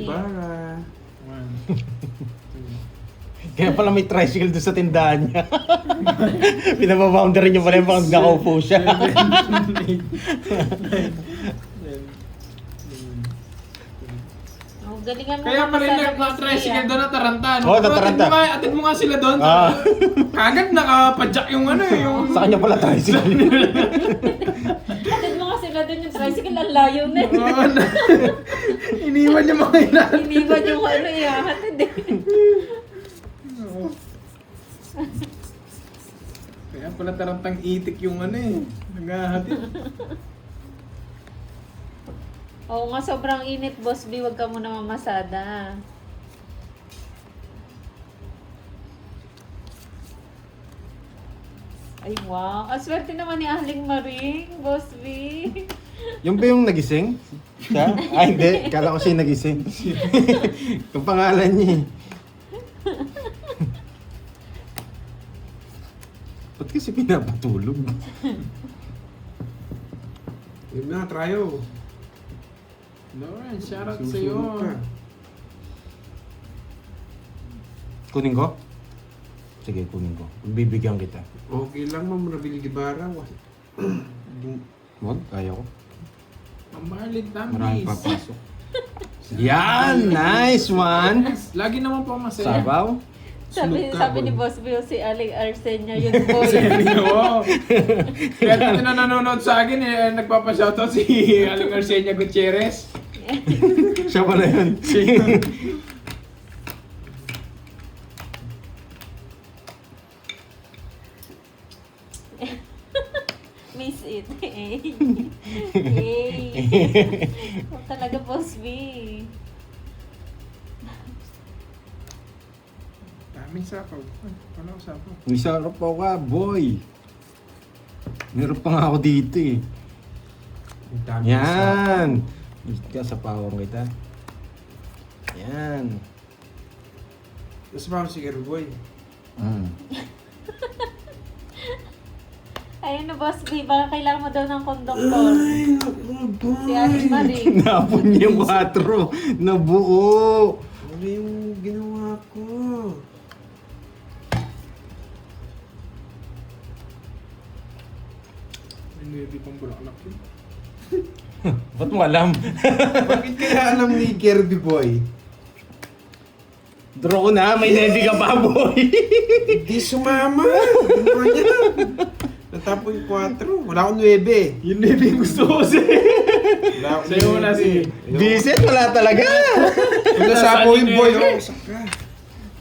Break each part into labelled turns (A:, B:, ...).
A: Gibara.
B: Kaya pala may tricycle doon sa tindahan niya. Pinababoundary niyo pala yung pag nakaupo siya.
C: Oh, galingan mo
D: Kaya
C: naman
D: pala
C: sana,
D: yung
C: Boss
D: tricycle
C: Ria.
D: doon na Taranta. No?
B: Oo, Taranta.
D: Atid mo nga sila doon.
B: Ah.
D: Kagad nakapadyak yung ano eh. Yung...
B: Sa kanya pala tricycle.
C: Atid mo nga sila dun yung tricycle, ang layo na eh.
D: Oo, na- Iniwan yung mga ina.
C: Iniwan yung ano eh, hatid eh.
D: Kaya pala Tarantang itik yung ano eh. Naghahatid.
C: Oo nga, sobrang init, Boss B. Huwag ka muna mamasada. Ay, wow. Aswerte naman ni Aling Maring, Boss B.
B: Yung ba yung nagising? Siya? Ay, hindi. Kala ko siya yung nagising. Yung pangalan niya eh. Ba't kasi pinapatulog?
A: Yun na, tryo.
D: Lauren, shoutout
A: Susunod
D: sa'yo.
A: ka.
B: Kunin ko? Sige, kunin ko. Bibigyan kita.
A: Okay lang, Ma'am Rabili Gibara.
B: Wag, kaya ko.
D: Ang Marlin
B: Maraming
D: Tambis.
B: papasok. Yan! Nice one!
D: Lagi naman po masaya.
B: Sabaw?
C: Sabi ni Boss B, si Aling Arsenia yun, boy.
D: Oo. Kaya dito na nanonood sa akin eh, nagpapashoutout si Aling Arsenia Gutierrez.
B: Siya pala yun.
C: Miss it. Yay. Talaga, Boss B.
D: Daming sapaw. Ano ang sapaw?
B: May sarap pa ka, boy. Meron pa nga ako dito eh.
A: Ang dami sa-
B: Yan! Gusto ka sa pawang kita. Yan.
A: Tapos pa ako si Boy.
B: Mm.
C: Ayun na, Boss B. Baka kailangan mo daw ng konduktor.
A: Ay, naku, Boy.
C: Si Aling Maring.
B: Napon niya yung 4 na buo.
A: Ano yung ginawa ko?
D: May nuebi pang bulaklak yun.
B: Ba't mo alam?
A: Bakit kaya alam ni Kirby Boy?
B: Draw ko na, may nebi ka pa, boy.
A: Hindi sumama. Ginawa niya. Natapon yung 4. Wala akong 9.
D: Yung nuebi yung gusto ko sa'yo.
A: Wala akong
D: Sa'yo wala,
A: 9.
D: sige.
B: Visit, wala talaga.
A: Kung nasapo yung boy, oh, saka.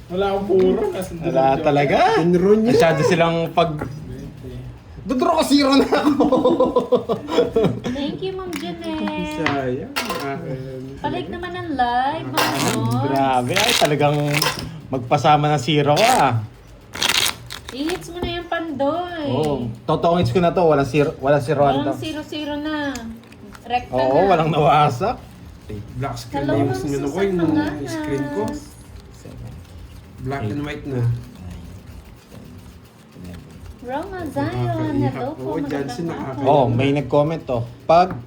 D: Wala akong puro.
B: Wala talaga.
A: Enron niya.
B: Masyado silang pag... Dodraw ko 0 na ako.
C: Thank you, Ma'am Jeanette.
A: Sayang.
C: Palik naman ng live, Ma'am Nos.
B: Grabe, ay talagang magpasama ng 0 ka.
C: I-hits mo na yung pandoy.
B: Oo, totongits ko na to, walang 0
C: Walang
B: to.
C: 0-0 na. Rekta
B: Oo,
C: na.
B: walang nawasak.
A: Black screen
C: Hello,
A: na
C: Ma'am
A: yung ano ko,
C: Susan
A: yung
C: Manganas.
A: screen ko. Black and white na.
C: Roma Zion, hello po.
A: Oo, Johnson,
C: magandang
A: nakaka-
B: Oh, may nag-comment to. Pag,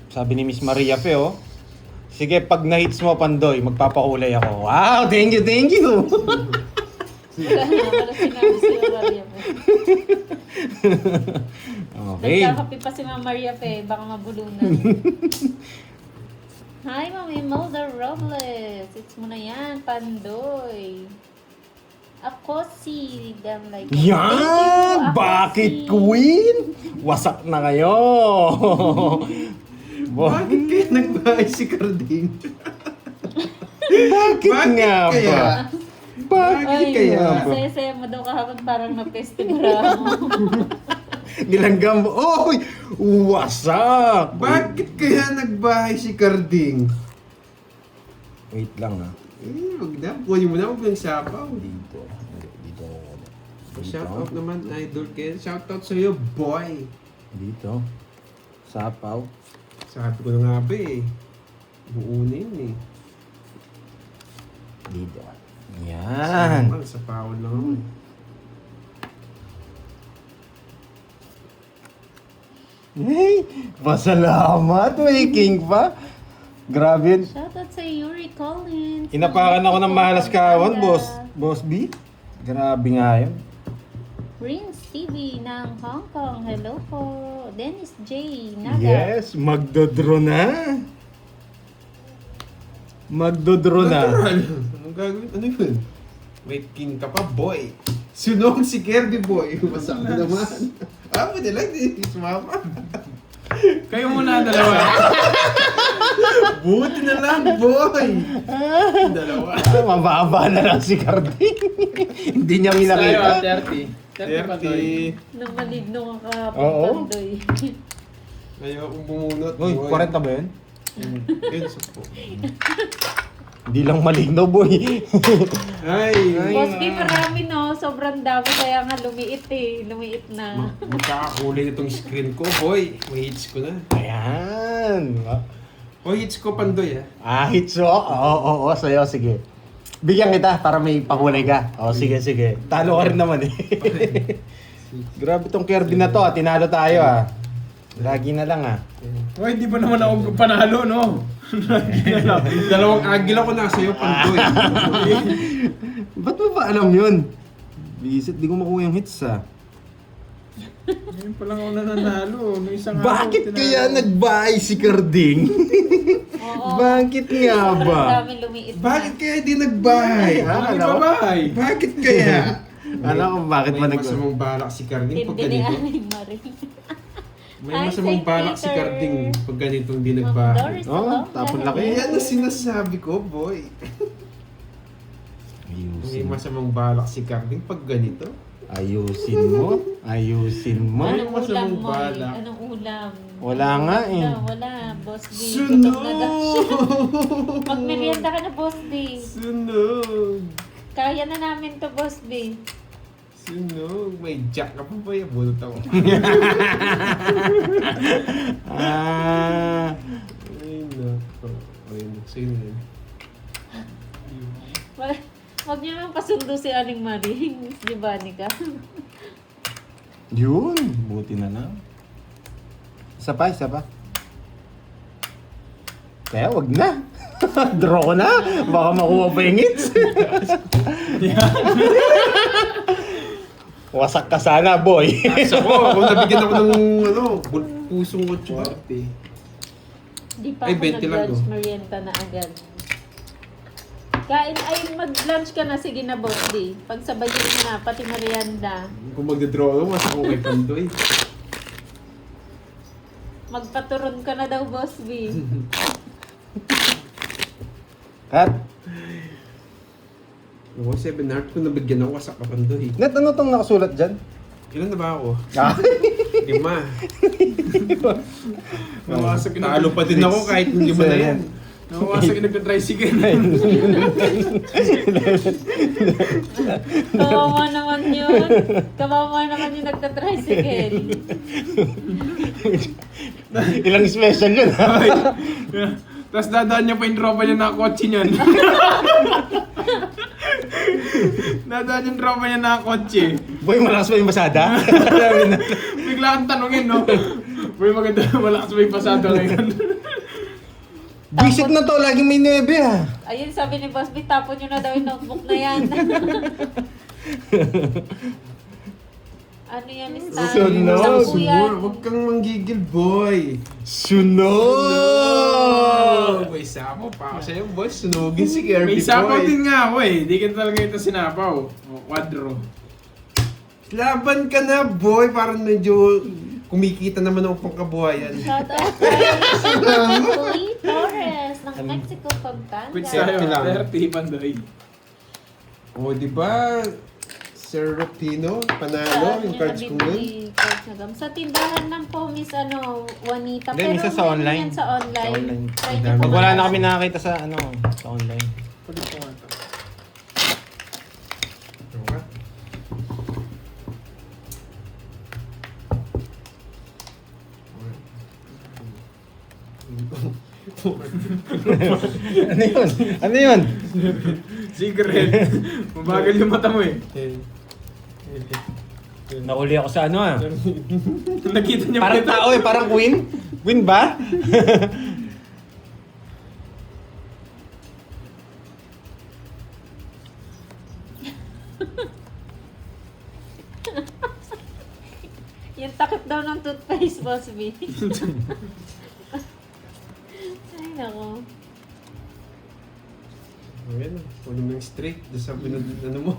B: sabi ni Miss Maria Fe, oh, sige, pag na-hits mo, Pandoy, magpapakulay ako. Wow, thank you, thank you.
C: Wala sinabi si Maria Fe.
B: Okay.
C: Nagkakapi pa si Ma'am Maria Fe, baka mabulunan. Hi, Ma'am Imelda Robles. It's mo na yan, Pandoy. Ako si them like Thank you,
B: Yan!
C: ako
B: Bakit,
C: si-
B: Queen? Wasak na kayo.
A: Bakit kaya nagbahay si Carding?
B: Bakit nga
A: kaya?
B: ba? Bakit
C: Ay,
B: kaya ba?
C: saya-saya mo daw kahapon parang na-festival mo.
B: Nilanggam mo. Oy! Wasak!
A: Bakit kaya nagbahay si Carding?
B: Wait lang ha.
A: Wag na. Kunin mo na. Huwag lang sapaw.
B: Dito. Dito.
A: Shout out naman, idol Ken. Shout out sa'yo, boy.
B: Dito. Sapaw.
A: Sabi ko na nga ba eh. Buo na yun eh.
B: Dito. Yan.
A: Sa pawon lang ako eh.
B: Hey, pasalamat. May king pa. Grabe yun.
C: Shoutout sa Yuri Collins.
B: Inapakan ako ng malas kawan, Boss B. Grabe nga yun.
C: Prince TV ng Hong Kong. Hello po. Dennis J. Naga.
B: Yes, magdodro na. Magdodro na.
A: Natural. Anong gagawin? Ano yun? May king ka pa, boy. Sunog si Kirby, boy. Masama naman. Pwede lang din. Sumama.
D: Kayo muna dalawa.
A: Buti na lang, boy. Dalawa.
B: Mababa na lang si Carding. Hindi niya
D: Tayo
B: minakita.
D: 30 pa to.
A: 30.
C: Nung maligno ka
B: Oo.
C: Pandoy.
A: Ayokong bumunot,
B: Uy,
A: boy.
B: 40 ba yun?
A: Yun, po.
B: Hindi lang maligno, boy.
A: Ay.
C: Boss B, marami no. Sobrang dami kaya nga lumiit eh. Lumiit na.
A: Magkakakulay itong screen ko, boy. May hits ko na.
B: Ayan.
A: O, hits ko, Pandoy,
B: Hits o. Oo, sa'yo, sige. Bigyan kita para may pakulay ka. Sige. Talo ka rin naman eh. Grabe tong Kirby na to, tinalo tayo Lagi na lang
D: Uy, di ba naman ako panalo, no?
A: Dalawang agil ako nasa iyo, Pandoy.
B: Ba't mo ba alam yun? Bisit, di ko makuha yung hits
D: Ngayon pa lang ako nananalo. Nung isang
B: Bakit kaya nag-buy si Carding?
C: Oo.
B: Bakit nga ba?
C: Sobrang dami lumiit na.
A: Bakit kaya di nagbahay?
D: Ano
B: Alam ko,
D: ba?
A: Bakit kaya?
B: alam ko bakit ba
A: May
B: nag...
A: masamang balak si Carding pag
C: Hindi ni
A: ganito.
C: Aling Marie.
A: May
C: Hi,
A: masamang
C: Saint
A: balak si
C: Peter.
A: Carding pag ganitong di
C: Ma'am
A: nagbahay.
C: Doris,
B: Oh,
C: hello.
B: tapon
C: Hello.
B: laki.
A: Yan ang sinasabi ko, boy. May
B: Ayusin.
A: masamang balak si Carding pag ganito.
B: Ayusin mo.
C: Anong ulam
A: masamang
C: mo?
A: balak.
C: Anong ulam?
B: Wala nga eh.
C: Wala. Boss B.
A: Sunog!
C: Gutom na daw siya. Magmerienda ka na, Boss B.
A: Sunog!
C: Kaya na namin to, Boss B.
A: Sunog! May jack ka pa ba yung bunot ako?
B: Ah,
A: Ay, nako. Ayun, sino yun?
C: Wag niyo naman pasundo si Aling Marie. Miss Giovannica.
B: yun. Buti na lang. Isa pa. Kaya wag na. Draw ko na. Baka makuha pa yung hits. Wasak ka sana, boy.
A: Nasa ko, kung nabigyan ako ng pusong 8.
C: Di pa
A: Ay,
C: ako
A: 20 lang,
C: nag-lunch
A: no?
C: merienda na agad. Kain ay mag-lunch ka na, sige na, Boss D. Pagsabayin mo na, pati merienda.
A: Kung magdadraw ako, mas ako kay Pandoy.
C: Magpaturon ka na daw, Boss B.
B: Kat,
A: Ako, 7 heart, kung nabigyan ako, wasak ka Pandoy.
B: net, ano tong nakasulat dyan?
A: Ilan na ba ako? 5.
D: Nawasak na.
A: Talo pa din ako kahit hindi mo na yan.
D: Nawasak na nagka-tricycle.
C: Kawawa naman yun. Kawawa naman yung nagka-tricycle.
B: Ilang special yun, ha?
D: Tapos dadaan niya pa yung tropa niya na kotse niyan. Dadaan yung tropa niya na kotse.
B: Boy, malakas ba yung masada?
D: Bigla kang tanungin, no? Boy, maganda, malakas ba yung pasado ngayon?
B: Visit na to, laging may nebe, ha?
C: Ayun, sabi ni Boss B, tapon nyo na daw yung notebook na yan. Ano yan, Stan?
B: Sunog.
C: Sampu yan.
A: Huwag kang manggigil, boy.
B: Sunog!
A: May sapo pa ako sa'yo, boy. Sunugin si Kirby,
D: May sapaw
A: boy.
D: din nga ako eh. Di ka talaga ito sinapaw. O, quadro.
A: Laban ka na, boy. Parang medyo kumikita naman ako pang kabuhayan.
C: Shout out kay Lee Torres ng Mexico, Pampanga.
D: Quit
A: Safety
D: sa'yo,
A: lang.
D: 30 pandoy.
A: O, di ba? Sir Rutino, panalo yung cards ko nun.
C: Sa tindahan lang po, Miss Juanita.
B: Hindi, minsan sa
C: meron
B: online.
C: yan sa online.
B: Sa online.
C: Try niyo po
B: Pag wala na
C: mag-
B: kami nakakita sa online.
D: Palit ko nga ito.
A: Ano ka?
B: Ano yun?
D: Secret. Mabagal yung mata mo eh.
B: Nauli ako sa
D: Nakita niya
B: Parang
D: pa ito.
B: tao parang queen. Queen ba?
C: Bakit daw ng toothpaste, Boss B? Ay, nako.
A: Ayan, kunin mo yung straight. Doon sa ano mo.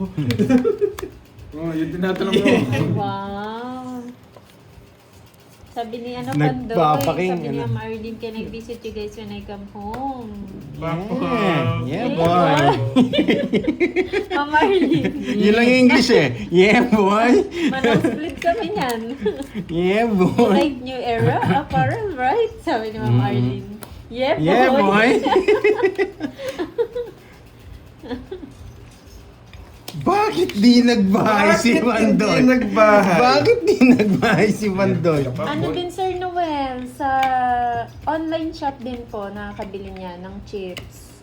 D: Oh, yun tinatanong mo.
C: Ay, wow. Sabi ni Pandoy,
B: Nagpapaking,
C: sabi ni
B: ano.
C: Marlene, can I visit you guys when I come home?
B: Yeah,
C: Yeah,
B: boy.
C: Marlene,
B: Yun lang yung English eh. Yeah, boy.
C: manang split kami niyan.
B: Yeah, boy.
C: Like new era apparel, right? Sabi ni Marlene. Yeah, boy.
B: Yeah, boy. Bakit di nagbahay si Pandoy?
A: Hindi nagbahay?
B: Bakit di nagbahay si Pandoy?
C: Ano din, Sir Noel, sa online shop din po, nakakabili niya ng chips.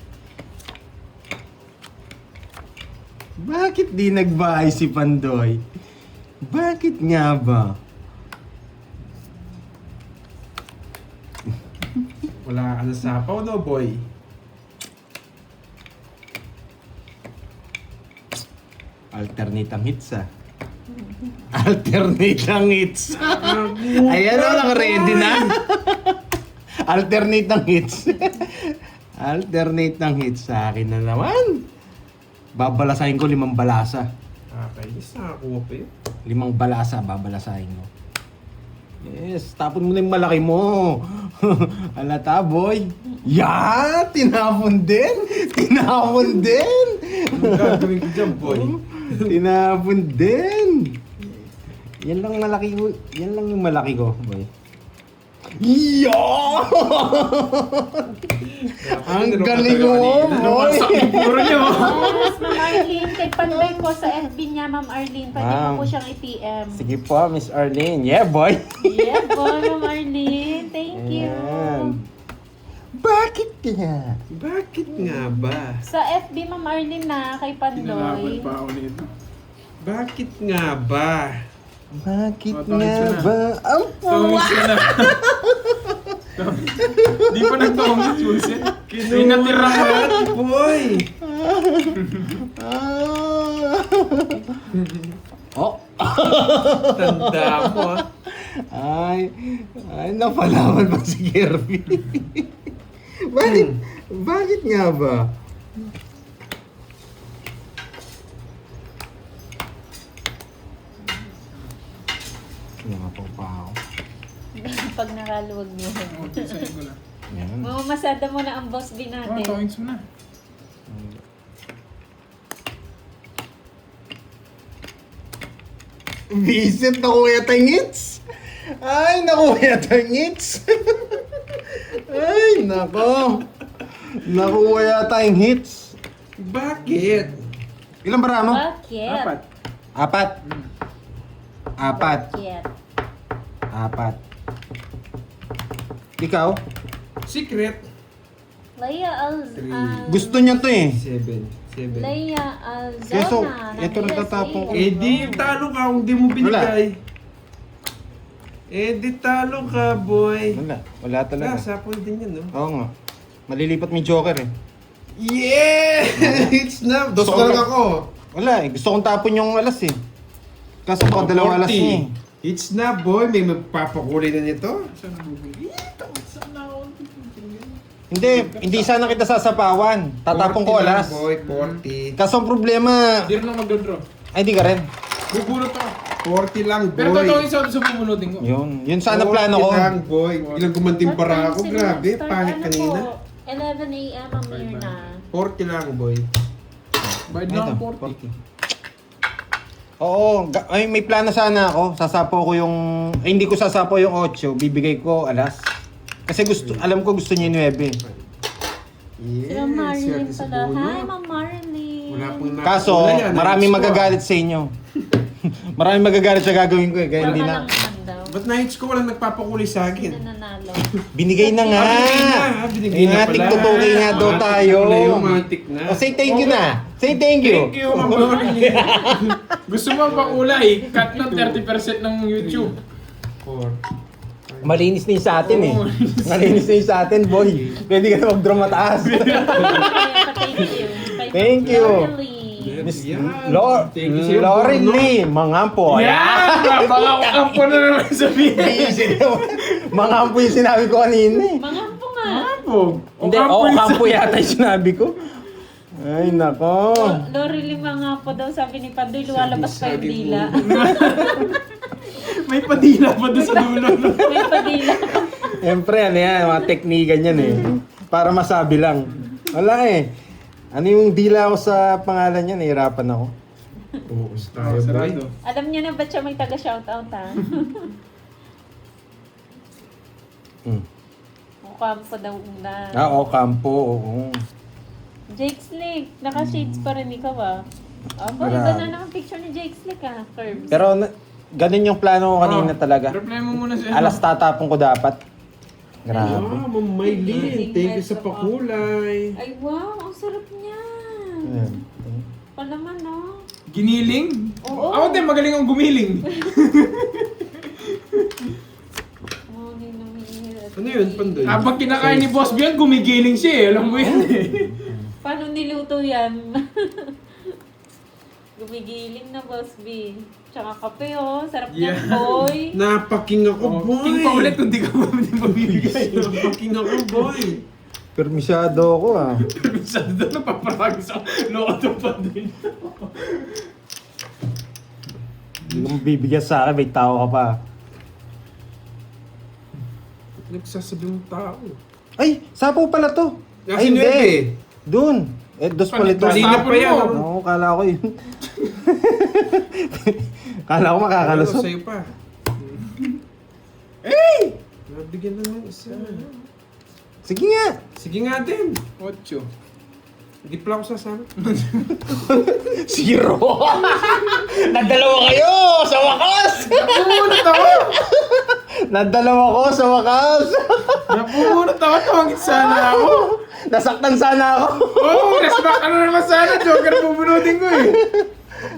B: Bakit di nagbahay si Pandoy? Bakit nga ba?
A: Wala ka na sapaw, no, boy?
B: Alternate ang hits ah. Alternate ang hits. Ayan o, naka-ready na. Alternate ang hits. Alternate ang hits sa akin na naman. Babalasahin ko 5 balasa.
A: Okay, nakakuha pa yun.
B: 5 balasa, babalasahin ko. Yes, tapon mo na yung malaki mo. Alata, boy. Yeah! Tinapon din! Tinapon din!
A: Anong gagawin ko dyan, boy?
B: Tinapon din! Yan lang malaki ko. Yan lang yung malaki ko, boy. Yeah! Ang galing mo, boy!
D: Puro niyo.
C: Yes, Ma'am Arlene, kay Pandoy po sa FB niya, Ma'am Arlene. Pwede
B: Ma'am.
C: mo po siyang i-PM.
B: Sige po, Miss Arlene. Yeah, boy!
C: Yeah, boy, Ma'am Arlene. Thank you.
B: Ayan. Bakit kaya?
A: Bakit nga ba?
C: Sa FB, Ma'am Arlene na, kay
D: Tinalaban
C: Pandoy.
D: pa ako nito.
A: Bakit nga ba?
B: Bakit
D: Oh,
B: nga
D: tawid
B: ba? Ang
D: Tongis ka na. Di pa nagtongis, Wilson. May natira ka.
A: Lahat, boy!
B: Oh!
A: Tanda mo, ah.
B: Ay, napalaman pa si Kirby. Bakit nga ba? Nangapaw pa ako.
C: Pag nakaluwag niyo.
D: Okay, sa'yo ko lang.
B: Yan.
C: Mamamasada mo na ang boss B
D: Oh,
C: natin.
D: tongis mo na.
B: Visit, nakuha yata yung hits. Ay, nakuha yata yung hits. Ay, nako. Nakuha yata yung hits.
A: Bakit?
B: Ilan bara mo?
C: Bakit?
D: Apat.
B: Apat.
C: Bakit?
B: Apat. Ikaw?
A: Secret?
C: Leia
B: Gusto niya to eh.
A: 7.
C: Leia
B: Keso,
C: Alzona.
B: ito natatapong ko.
A: Eh di, talo ka kung di mo binigay. Eh di, talo ka, boy.
B: Wala talaga.
A: Sapoy din yan, no?
B: Oo nga. Malilipat mo yung Joker eh.
A: Yeah! It's na. Dos lang ako.
B: Wala eh. Gusto kong tapon yung alas eh. Kaso baka dalawang alas niya eh.
A: It's na, boy. May magpapakulay na nito.
D: Saan na bubili?
B: Hindi sana kita sasapawan. Tatapon ko
A: 40 lang,
B: alas.
A: boy, 40.
B: Kaso ang problema,
D: Hindi rin lang mag-draw.
B: ay di ka rin.
D: Bubulot ako.
A: 40 lang, boy.
D: Pero totongis ako sa bubulutin ko.
B: Yun sana
A: 40
B: plano ko.
A: lang, boy. Ilang gumantimpara ako.
C: Start
A: Grabe,
C: ano
A: pangit
C: po,
A: kanina.
C: 11 a.m. ang Mirna.
A: 40 lang, boy.
D: Bayad
B: Ito,
D: na ako 40.
B: Oo, ay may plano sana ako. Sasapo ko yung, ay hindi ko sasapo yung 8, bibigay ko alas. Kasi alam ko gusto niya yung 9.
C: Si
A: Yeah,
C: Ma'am Marilyn
A: swerte sa
C: pala.
A: puno.
C: Hi, Ma'am Marilyn.
A: Wala pong
B: Kaso,
A: nakakula yan.
B: maraming
A: Na-hits ko,
B: magagalit sa inyo. Maraming magagalit sa gagawin ko eh, kaya hindi
C: Wala
B: na.
C: lang naman daw.
A: Ba't na-hits ko? Walang nagpapakulay sa akin.
C: Nananalo.
B: Binigay na nga!
A: Binigay na
B: Nga,
A: pala.
B: tiktutuloy nga daw tayo.
A: Romantic na.
B: Oh, say thank you na! Say thank you!
D: Thank you, Ma'am Marilyn. Gusto mo pa kulay? Cut na 30% ng YouTube.
A: 4.
B: Malinis na yung sa atin eh.
D: Oo.
B: Malinis na yung sa atin, boy. Pwede ka na mag-draw mataas.
C: Thank you. Kay
B: Thank you.
C: Loreline.
B: Miss
A: Yan.
D: Thank you sa'yo,
B: Lauren
D: Bruno.
B: Lee, Mangampo.
D: Yan! Baka kampo na naman sabihin.
B: Mangampo yung sinabi ko kanina eh.
C: Mga po nga.
D: Kampo.
B: Hindi, kampo yata yung sinabi ko. Ay, nako.
C: Lori lima nga po daw sabi ni Pandoy, lumalabas pa yung
A: Sabi mo.
C: dila.
D: May padila pa doon sa dulo.
C: May padila.
B: Siyempre, ano yan, mga teknikan yan eh. Para masabi lang. Wala eh. Ano yung dila ko sa pangalan niya, nahihirapan ako.
A: Oo, tayo, boy.
D: Sarado.
C: Alam niyo na ba siya may taga-shoutout ha?
B: Hmm.
C: Mukhang po daw una.
B: Oo, kampo, oo.
C: Jake Slick, naka-shades pa rin ikaw ah. Aba,
B: Grabe.
C: iba na naman picture ni Jake Slick ah, Curbs.
B: Pero ganun yung plano ko kanina talaga.
D: Reply mo muna siya.
B: Alas tatapon ko dapat. Grabe.
A: Ah, Ma'am Maylin, thank you sa pakulay.
C: Ay wow, ang sarap niya.
B: Ayan.
C: Pa naman no.
D: Giniling?
C: Oo.
D: Ako din, magaling ang gumiling.
C: Oh, ninamihirap.
A: Ano yun, Pandoy?
D: Habang kinakain ni Boss Bian, gumigiling siya eh. Alam mo yun eh.
C: Paano niluto yan? Gumigiling na Boss B. Tsaka kape oh, sarap
D: Yeah.
C: niyan boy.
A: Napaking ako,
D: Oh,
A: boy.
D: king pa ulit kung di ka mabibigay.
A: Napaking ako, boy.
B: Permisyado ako ah.
D: Sa doon, napaparag sa loob ng Pandoy.
B: Hindi mo bibigyan sa akin, may tao ka pa.
A: Nagsasabi mong tao.
B: Ay, sapo pala to.
A: Kasi
B: Ay, hindi.
A: nuebe.
B: Doon. Dos pala ito.
A: Kanina pa yan.
B: Oo, kala ko yun. Kala ko makakalusot.
A: Ano sa'yo pa? Eh! Nabigyan lang ng isa.
B: Sige nga.
A: Sige nga din.
D: 8.
A: Hindi pala ako sasama.
B: Zero. Nadalawa kayo sa wakas.
D: Napumunot ako!
B: Nadalawa ko sa wakas.
D: Napumunot ako! Tumangit sana ako!
B: Nasaktan sana ako.
D: Oo! Respect ano naman sana! Joker pupunutin ko eh!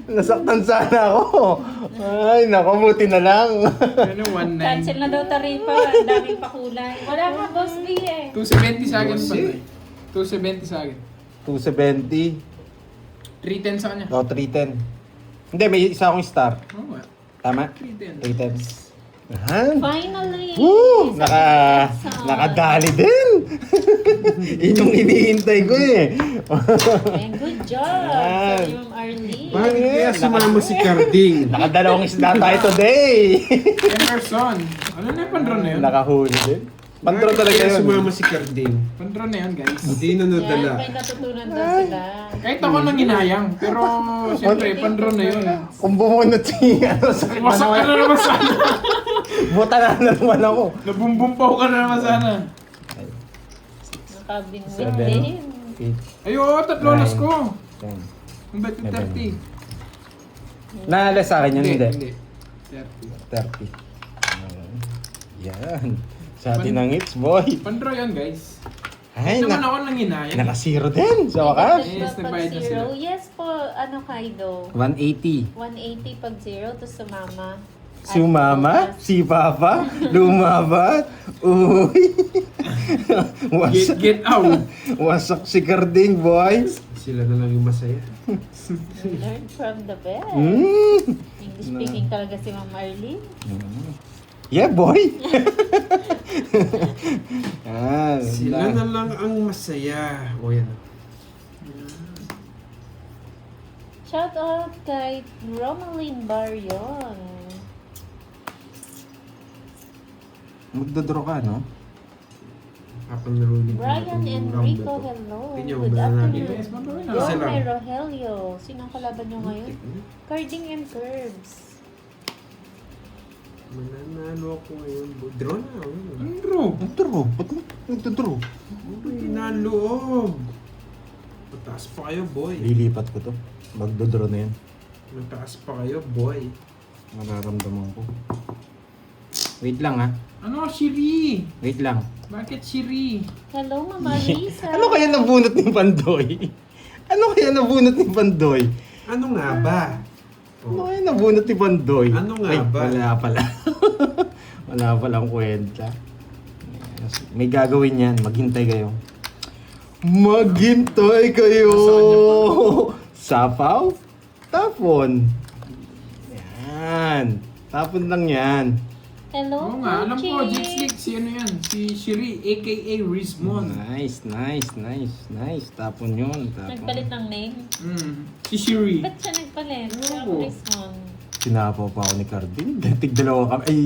B: Nasaktan sana ako. Ay, naku, buti na lang.
D: Ano, 1-9.
C: Cancel na daw taripa, ang daming pakulay. Wala nga Boss B eh.
D: 270 sa akin pa.
A: Bossy.
D: 270 sa akin.
B: 270.
D: 310 sa kanya.
B: O, 310. Hindi, may isa akong star.
D: Oo nga.
B: Tama?
D: 310.
B: 310. Ahan.
C: Finally!
B: Woo!
C: Sa-
B: Nakadali din. Yun yung iniintay ko eh.
C: And good job
B: Yan.
C: sa Ma'am Arlene.
A: Bakit kaya sumama si Carding?
B: Nakadalawang isda tayo today.
D: Emerson. Ano na yung pandron na yun?
B: Nakahuli din. Pantro talaga
A: Kaya
B: yun.
A: sumama si Carding?
D: Pandron na yun, guys.
A: Hindi na
C: Yan,
A: nadala.
C: may natutunan daw sila.
D: Kahit ako nang inayang. Pero, siyempre, pandron na yun.
B: Kung bumunot si ano sa
D: Wasak ka na naman sana.
B: buta na naman ako.
D: Nabumbumpaw ka na naman sana.
C: Nakabinwit
B: Seven.
C: din.
B: 8,
D: Ay, oo, tatlo las ko.
B: 10.
D: Ang bet yung 30.
B: Naalas sa akin yun, hindi.
D: 30.
B: 30. Yan. Sa atin ang hits, boy.
D: Pandro yun, guys.
B: Ay,
D: Hindi naman ako nang inayang.
B: naka-zero din sa wakas.
D: Yes, nagbayad na sila.
C: Yes po, ano Kaido?
B: 180.
C: 180 pag zero, to sumama.
B: Si mama, si papa, lumabat. Uy.
D: Get out.
B: Wasak si Carding, boy.
A: Sila na lang yung masaya.
C: Learn from the best.
B: Mm.
C: English speaking talaga si Ma'am Arlene.
B: Yeah, boy. Ah,
A: Sila na lang ang masaya. O yan.
C: Shout out kay Romaline Barion.
B: Magdodraw ka, no?
A: Kapag narunin ko na
C: Brian
A: itong
C: Enrico,
A: round na to.
C: hello.
A: Tingnan mo,
C: Good
A: banana
C: afternoon.
D: Yes, Pandro yun.
A: Isa
C: Yo,
A: lang.
C: may Rogelio. Sino ang kalaban nyo ngayon? Carding and Curbs.
A: Mananalo ako ngayon. Draw na.
D: Pandro.
B: Magdodraw. Ba't magdodraw?
A: Pinaloob. Mataas pa kayo, boy.
B: Lilipat ko to. Magdodraw na yan.
A: Mataas pa kayo, boy.
B: Nararamdaman ko. Wait lang, ha?
D: Ano, Shiri?
B: Wait lang.
D: Bakit Shiri?
C: Hello, Mama Lisa.
B: Ano kaya nabunot ni Pandoy? Ano kaya nabunot ni Pandoy?
A: Ano nga ba?
B: Ano kaya nabunot ni Pandoy?
A: Ano nga
B: Ay,
A: ba?
B: wala pala. Wala palang kwenta. Yes. May gagawin yan. Maghintay kayo. Maghintay kayo! Sapaw? Tapon. Yan. Tapon lang yan.
C: Hello,
D: Oo nga, alam ko,
C: Gucci.
D: Jix League, si ano yan? Si Shiri, aka Rizmon.
B: Nice. Tapon yun. Tapon.
C: Nagpalit ng name?
D: Si Shiri.
C: Ba't siya nagpalit?
D: Oo.
C: Rizmon.
B: Sinapaw pa ako ni Cardin. Tig-dalawa kami. Ay,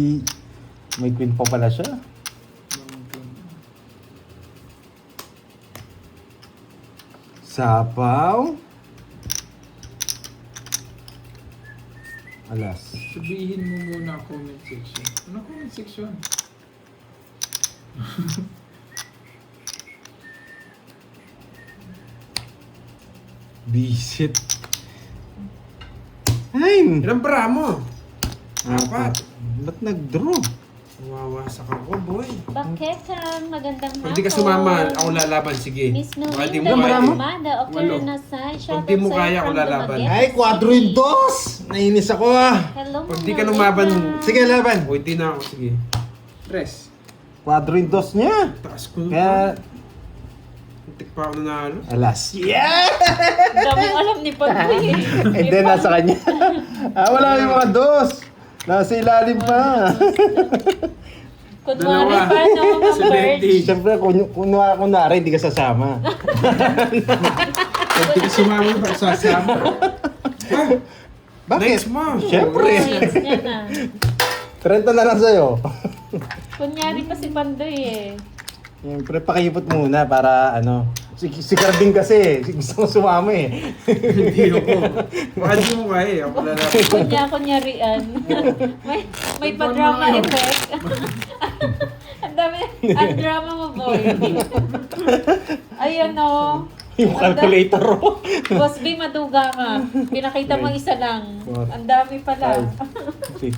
B: may queen pa pala siya. Sapaw. Alas.
D: Sabihin mo muna comment section. Ano comment section?
B: Bisit. Ay!
A: Ilang bra mo?
B: Apat. Ba't nag-draw?
A: Wawasak ako, boy.
C: Bakit ang magandang hapon?
A: Pag di ka sumama, ako lalaban, sige.
C: Miss
A: Baka di
C: Melinda
A: mo kaya.
C: Lumada, okay
D: Walo.
C: na sa
A: Pag di mo kaya, ako lalaban.
B: Ay, 4 yung dos! Nainis ako ah!
C: Hello,
A: Pag
C: Ma'am
A: di ka
C: Melinda.
A: lumaban,
B: Sige, laban!
A: O, hindi na ako, sige.
D: Tres.
B: 4 yung dos niya!
A: Taas ko.
B: Kaya,
A: Tik pa ako nanalo.
B: alas. Yeah!
C: Daming alam ni Pandoy.
B: And then, nasa kanya. Wala yung mga dos! Nasa ilalim pa!
C: Kunwari
D: Dalawa.
C: pa na mga
D: Si
C: bird.
D: Betty.
B: Siyempre, kunwari, hindi ka sasama.
A: Pag di ka sumama, baka sasama.
B: Bakit?
A: Next mo.
B: Siyempre!
C: Points niya na.
B: 30 na lang sa'yo.
C: Kunyari pa si Pandoy eh.
B: Siyempre, pakipot muna para ano. Si Carding kasi, gusto ko sumama eh.
A: Hindi ako. Baka di mo kaya, ako lalaban.
C: Kunyarian. may pa-drama effect. Ang drama mo, boy. Ayun o.
B: Yung calculator oh.
C: Boss B, maduga ka. Pinakita mo isa lang. Ang dami pala.
B: 5, 6,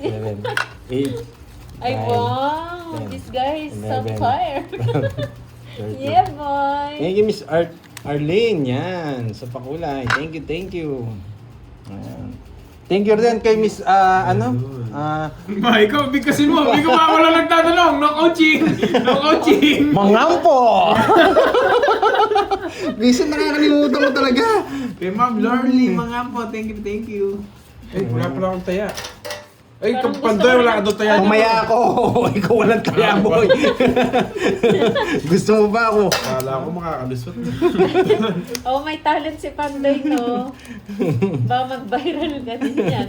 B: 7, 8,
C: Ay,
B: 9,
C: wow.
B: 10,
C: This guy is so
B: 11,
C: fire.
B: 30.
C: Yeah, boy.
B: Thank you, Miss Arlene. Yan, sa pakulay. Thank you. Ayan. Thank you rin kay Miss,
D: Ma, ikaw, bigkasin mo. Hindi ko pa wala nagtatanong. No coaching. No coaching.
B: Mangampo! Bisan nakakalimutan ko talaga.
D: Kay Ma'am Lorly, mga po. Thank you.
A: Ay, wala pala akong taya. Ay,
C: Parang gusto
A: Pandoy,
C: ko
A: wala
C: rin-
A: ka doon taya.
B: Mamaya ako. Ikaw walang taya, boy. Gusto mo ba ako?
A: Kala ko makakalusot.
C: Oh, may talent si Pandoy, no? Baka mag-viral ka din yan.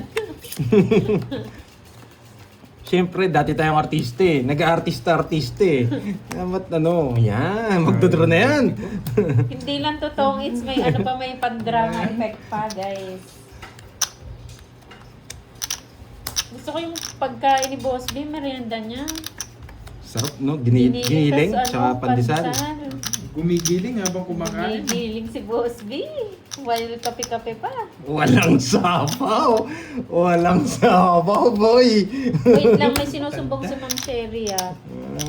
B: Siyempre, dati tayong artista eh. Nag-aartista eh. Dapat yan. Magdodro na yan.
C: Hindi lang totoong it's may ano pa, may pandrama effect pa, guys. Gusto ko yung pagkain ni Boss B, merienda niya.
B: Sarap, no? Giniling,
C: tas
B: tsaka pandesal.
D: Gumigiling habang kumakain.
C: Giniling si Boss B. While kape-kape pa.
B: Walang sapaw. Boy.
C: Wait lang, may sinusumbong si Ma'am Sherry, ah.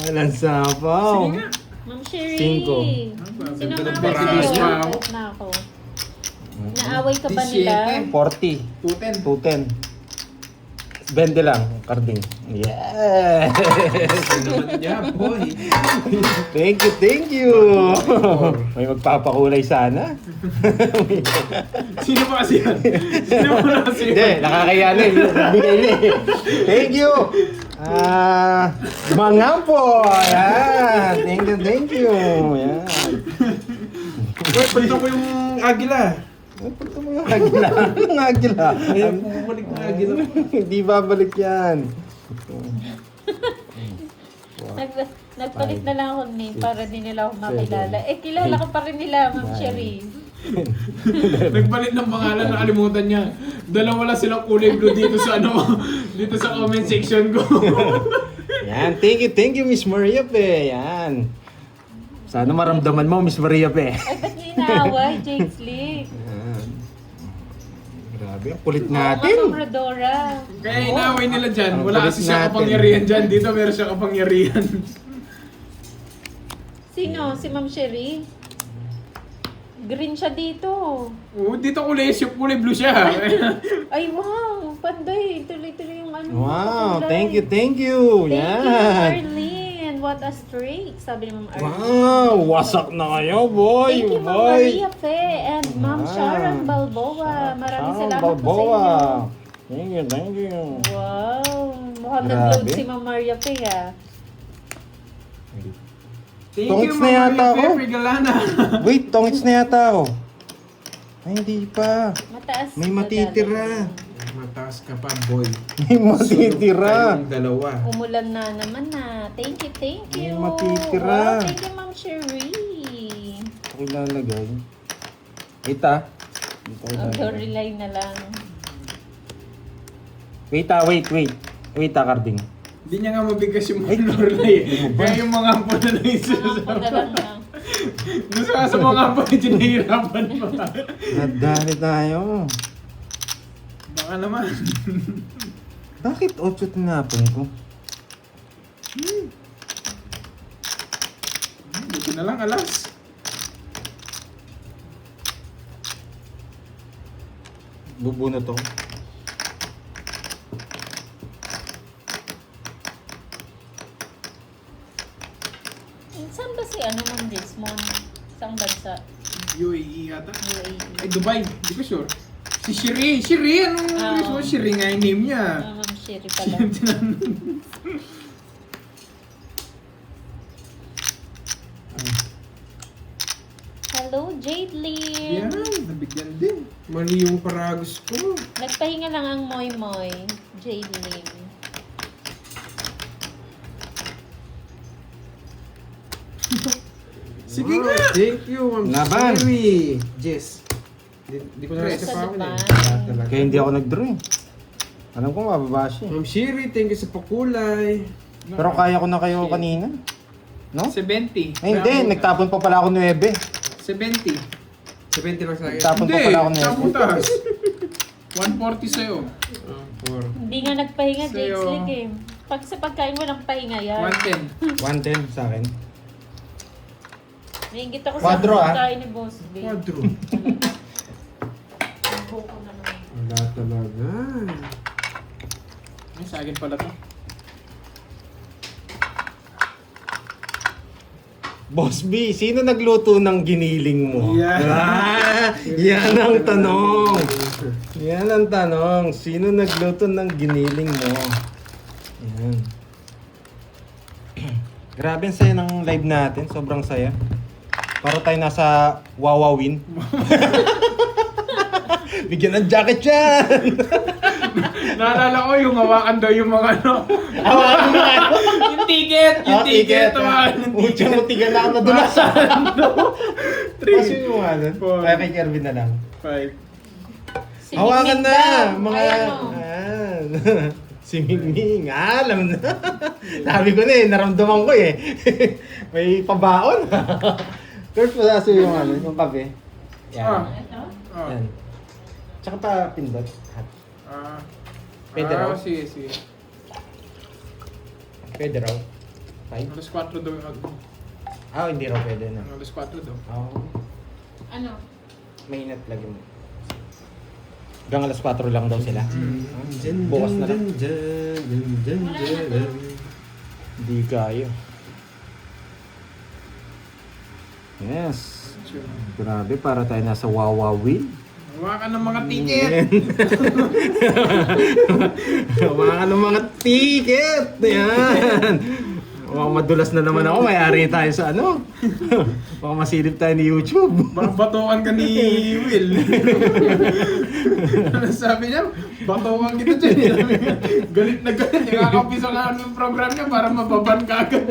B: Walang sapaw.
D: Sige nga.
C: Ma'am Sherry!
B: 5.
C: Sino
A: Ganda ng
C: naaway
A: baranas
C: sa'yo?
D: mo.
C: Wait na ako. Naaway ka ba nila?
B: 40.
D: 210.
B: 210. 20 lang, Carding. Yes!
A: Ano naman niya, boy.
B: Thank you! May magpapakulay sana.
D: Sino ba kasi yan? Sino ba kasi
B: Hindi,
D: yan?
B: nakakaya na eh. Bigay na eh. Thank you! Mangampo! Yan! Thank you! Yan.
A: Uy, palitan ko yung agila.
B: Punta mo yung agila. Anong agila?
A: Ayaw ko bumalik ng agila.
B: Hindi babalik yan.
C: Nagpalit na lang ako name para di nila ako makilala. Eh, kilala ko pa rin nila, Ma'am Sherry.
D: Nagpalit ng pangalan, nakalimutan niya. Dalawa lang silang kulay blue dito sa dito sa comment section ko.
B: Yan, thank you, Miss Maria Pe. Yan. Sana maramdaman mo, Miss Maria Pe.
C: Ay, ba't niya inaaway, Jake Slick?
B: Yan. Grabe, ang kulit
C: Oo nga,
B: natin.
C: Ma'am Rodora.
D: Kaya inaway nila dyan.
B: Ang
D: Wala
B: kulit
D: kasi siya
B: natin.
D: kapangyarihan dyan. Dito meron siya kapangyarihan.
C: Sino? Si Ma'am Sherry? Green siya dito.
D: Oo, dito kulay blue siya.
C: Ay, wow! Panday, tuloy-tuloy yung ano.
B: Wow,
C: kulay.
B: thank you.
C: Thank you,
B: Yan.
C: Arlene. what a streak, sabi ni Ma'am Arlene.
B: Wow! Wasak na kayo, boy!
C: Thank you, Ma'am
B: boy!
C: Maria Fe and Ma'am Sharon Balboa. Maraming
B: Sharon
C: salamat po sa inyo.
B: Thank you, thank you.
C: Wow! Mukhang
B: Grabe.
C: nag-load si Ma'am Maria Fe, ah.
D: Thank
B: Tongits
D: you,
B: na yata
D: Mama
B: ako.
D: Pepe Galana.
B: Wait, tongits na yata ako. Ay, hindi pa.
C: Mataas.
B: May
C: na
B: matitira.
A: Mataas ka pa, boy.
B: May matitira.
A: Kayong dalawa.
C: Umulan na naman na. Thank you, thank
B: May
C: you.
B: matitira.
C: Wow, thank you, Ma'am Cherie.
B: Ito ko ilalagay. Wait ah. Dito ko ilalagay.
C: Mag-rely na lang.
B: Wait ah, wait. Wait ah, Carding.
D: Hindi niya nga mabigas yung mga Lorelai. Kaya yung mga ampo na lang yung
C: Ako
D: susunod.
C: na lang na.
D: Gusto ka sa mga ampo, hindi nahihirapan pa.
B: Nadali tayo.
D: Baka naman.
B: Bakit 8 tinapon ko?
D: Buti na lang, alas.
B: Bubo na to.
C: Saan ba si ano, Ma'am Desmond? Saan bansa?
D: UAE yata.
C: UAE.
D: Ay, Dubai. Hindi ko sure. Si Shiri. Shiri, anong
C: Ah.
D: English mo? Shiri nga yung name niya.
C: Ma'am Cherie pala. Hello, Jade Lim.
D: Yan, nabigyan din.
A: Mali yung paragos ko.
C: Nagpahinga lang ang Moy Moy. Jade Lim.
D: Sige
A: Wow,
D: nga.
A: Thank you, Ma'am
B: Laban.
A: Sherry. Jess. Di ko na
D: Press.
A: sa pa ako
C: Sa
A: eh.
C: Laban.
A: Talaga.
B: Kaya hindi ako nag-draw eh. Alam ko mababa siya.
A: Ma'am Sherry, thank you sa pakulay.
B: Pero kaya ko na kayo kanina. No?
D: 70.
B: Ay, hindi. Nagtapon pa pala ako 9.
D: 70.
A: 70 lang sa akin.
B: Tapon pa
D: Hindi,
B: pala ako
D: tapon
B: 9.
D: taas. 140 sa'yo.
A: 4.
C: Hindi nga nagpahinga, Jade
D: Sa'yo.
C: Slick eh. Pag sa pagkain mo ng pahinga yan.
D: 110.
B: 110 sa akin.
C: Naingit ako sa
B: Quadro, ah.
C: pagkain ni Boss B.
A: Quadro.
C: Buko na naman.
A: Wala talaga.
D: Ay, sa akin pala to.
B: Boss B, sino nagluto ng giniling mo?
D: Yan.
B: Yan ang tanong. Yan ang tanong. Sino nagluto ng giniling mo? Yan. Grabe ang saya ng live natin. Sobrang saya. Para tayo nasa Wawawin. Bigyan ng jacket yan!
D: Naalala ko yung hawakan daw yung mga ano.
B: Hawakan mo nga.
D: Yung ticket! Yung ticket! Hawakan yung
B: Mucha
D: ticket.
B: mutigan na ako nadulas.
D: Three.
B: Kasi yung ano,
D: Four.
B: kaya kay Kervin na lang.
D: 5.
C: Si
B: Hawakan
C: Mingming
B: na!
C: daw.
B: Mga...
C: Ayan o.
B: Ayan. Si Mingming. Alam na. Sabi ko na eh, naramdaman ko eh. May pabaon. Kurt, masasa yung ano, yung kape.
D: Ah.
B: Yan.
C: Ito?
D: Ah.
B: Yan. Tsaka pa pindot.
D: Ah.
B: Pwede raw?
D: Sige, sige.
B: Pwede raw. 5?
D: Alas 4 daw yung ano.
B: Ah, hindi raw pwede na.
D: Alas 4 daw.
B: Oo.
C: Ano?
B: Mainit lagi mo. Hanggang alas 4 lang daw sila.
A: Dyan,
B: Bukas na lang.
A: dyan.
B: Hindi kayo. Yes.
D: Sure.
B: Grabe, para tayo nasa Wawawin.
D: Hawakan ng mga ticket!
B: Hawakan ng mga ticket! Yan! Baka madulas na naman ako, may-ari tayo sa ano. Baka masilip tayo ni YouTube.
D: Baka batukan ka ni Will. Sabi niya, batukan kita dyan. Galit na galit. Nakakapisa nga ng program niya para mababan ka agad.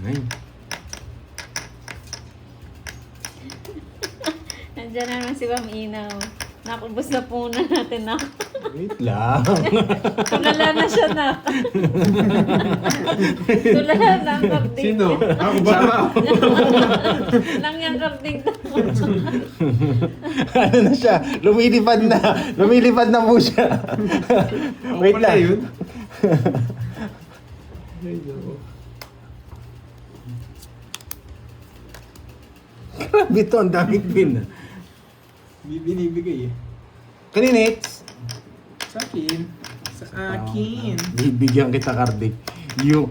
B: Ay.
C: Nandiyan na naman si Ma'am Inaw. Nakubos na po na natin na.
B: Wait lang.
C: Tulala na siya na. Tulala na ang kakting.
A: Sino? Ako ba?
C: Nang yung kakting na.
B: Ano na siya? Lumilipad na. Lumilipad na po siya. Wait
A: pala
B: lang.
A: yun. Ay, nako.
B: Grabe to, ang daming pin.
D: Binibigay eh.
B: Kanina, Hits?
D: Sa akin. Sa akin.
B: Bibigyan kita, Kardik. Yung,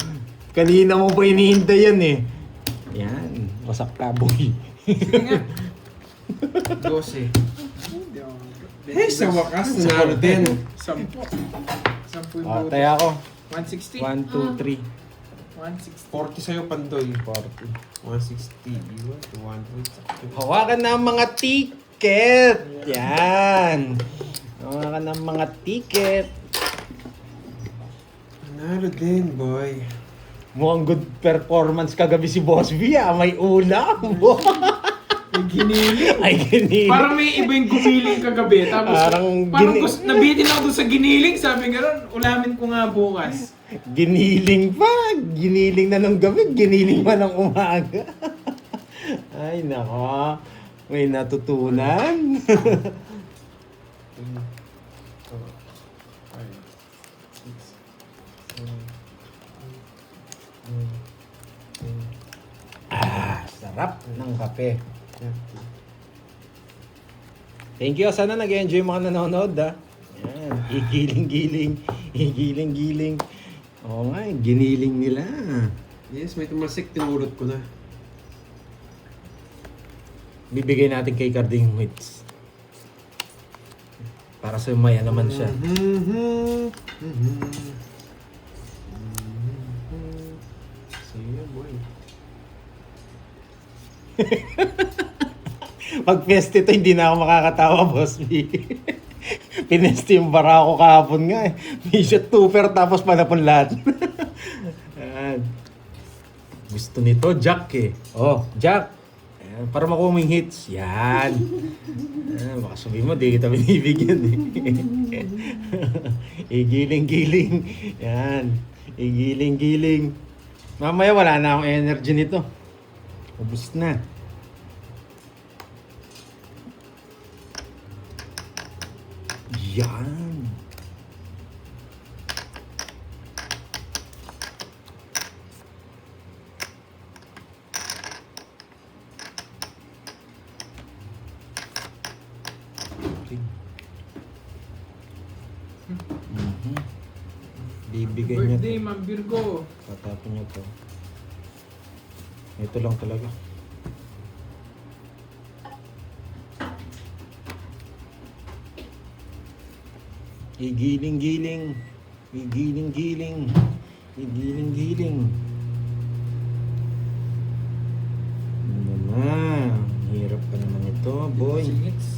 B: kanina mo pa hinihintay yan eh. Yan, wasak ka, boy.
D: Sige nga.
A: 12. Hey, sa wakas, nanalo din.
D: 10. 10 yung
B: Oh,
D: boto.
B: taya ako.
D: 160.
B: 1, 2, 3.
D: 160.
A: 40 sa'yo, Pandoy.
B: 40.
A: 160. Iwan, 200.
B: Hawakan na ang mga ticket. Yan. Hawakan na ang mga ticket.
A: Nanalo din, boy.
B: Mukhang good performance kagabi si Boss B, ah. May ulam.
D: May giniling.
B: Ay, giniling.
D: Parang may iba yung gumiling kagabi. Tapos
B: Parang
D: parang
B: gini-
D: nabitin ako doon sa giniling. Sabi gano'n, ulamin ko nga bukas.
B: Giniling pa. Giniling na ng gabi. Giniling pa ng umaga. Ay, nako. May natutunan. 5, 6, 7, 8, 9, 10, 11, 12, 13, 14, 15, 16, 17, 18, 19, 20, 21, 22, 23, 24, 25, 26, 27, 28, 29, 30. Sarap ng kape. Thank you. Sana nag-enjoy mga nanonood, ah. Yan. Igiling-giling. Igiling-giling. Oo nga, giniling nila.
A: Yes, may tumasik, tinulot ko na.
B: Bibigay natin kay Carding Hits. Para sumaya naman siya.
A: Sige, boy.
B: Pag peste to, hindi na ako makakatawa, Boss B. Pineste yung bara ko kahapon nga eh. May shot twofer tapos panapon lahat. Ayan. Gusto nito, Jack eh. Oh, Jack. Ayan, para makuha mo yung hits. Yan. Ayan, baka sabihin mo, di kita binibigyan eh. Igiling-giling. Yan. Igiling-giling. Mamaya wala na akong energy nito. Ubus na. Yan. Bibigay niya
D: Birthday,
B: to.
D: Ma'am Virgo.
B: Tatapin niya to. Ito lang talaga. Igiling-giling. Igiling-giling. Igiling-giling. Ano na? Hirap pa naman ito, boy.
D: Hits.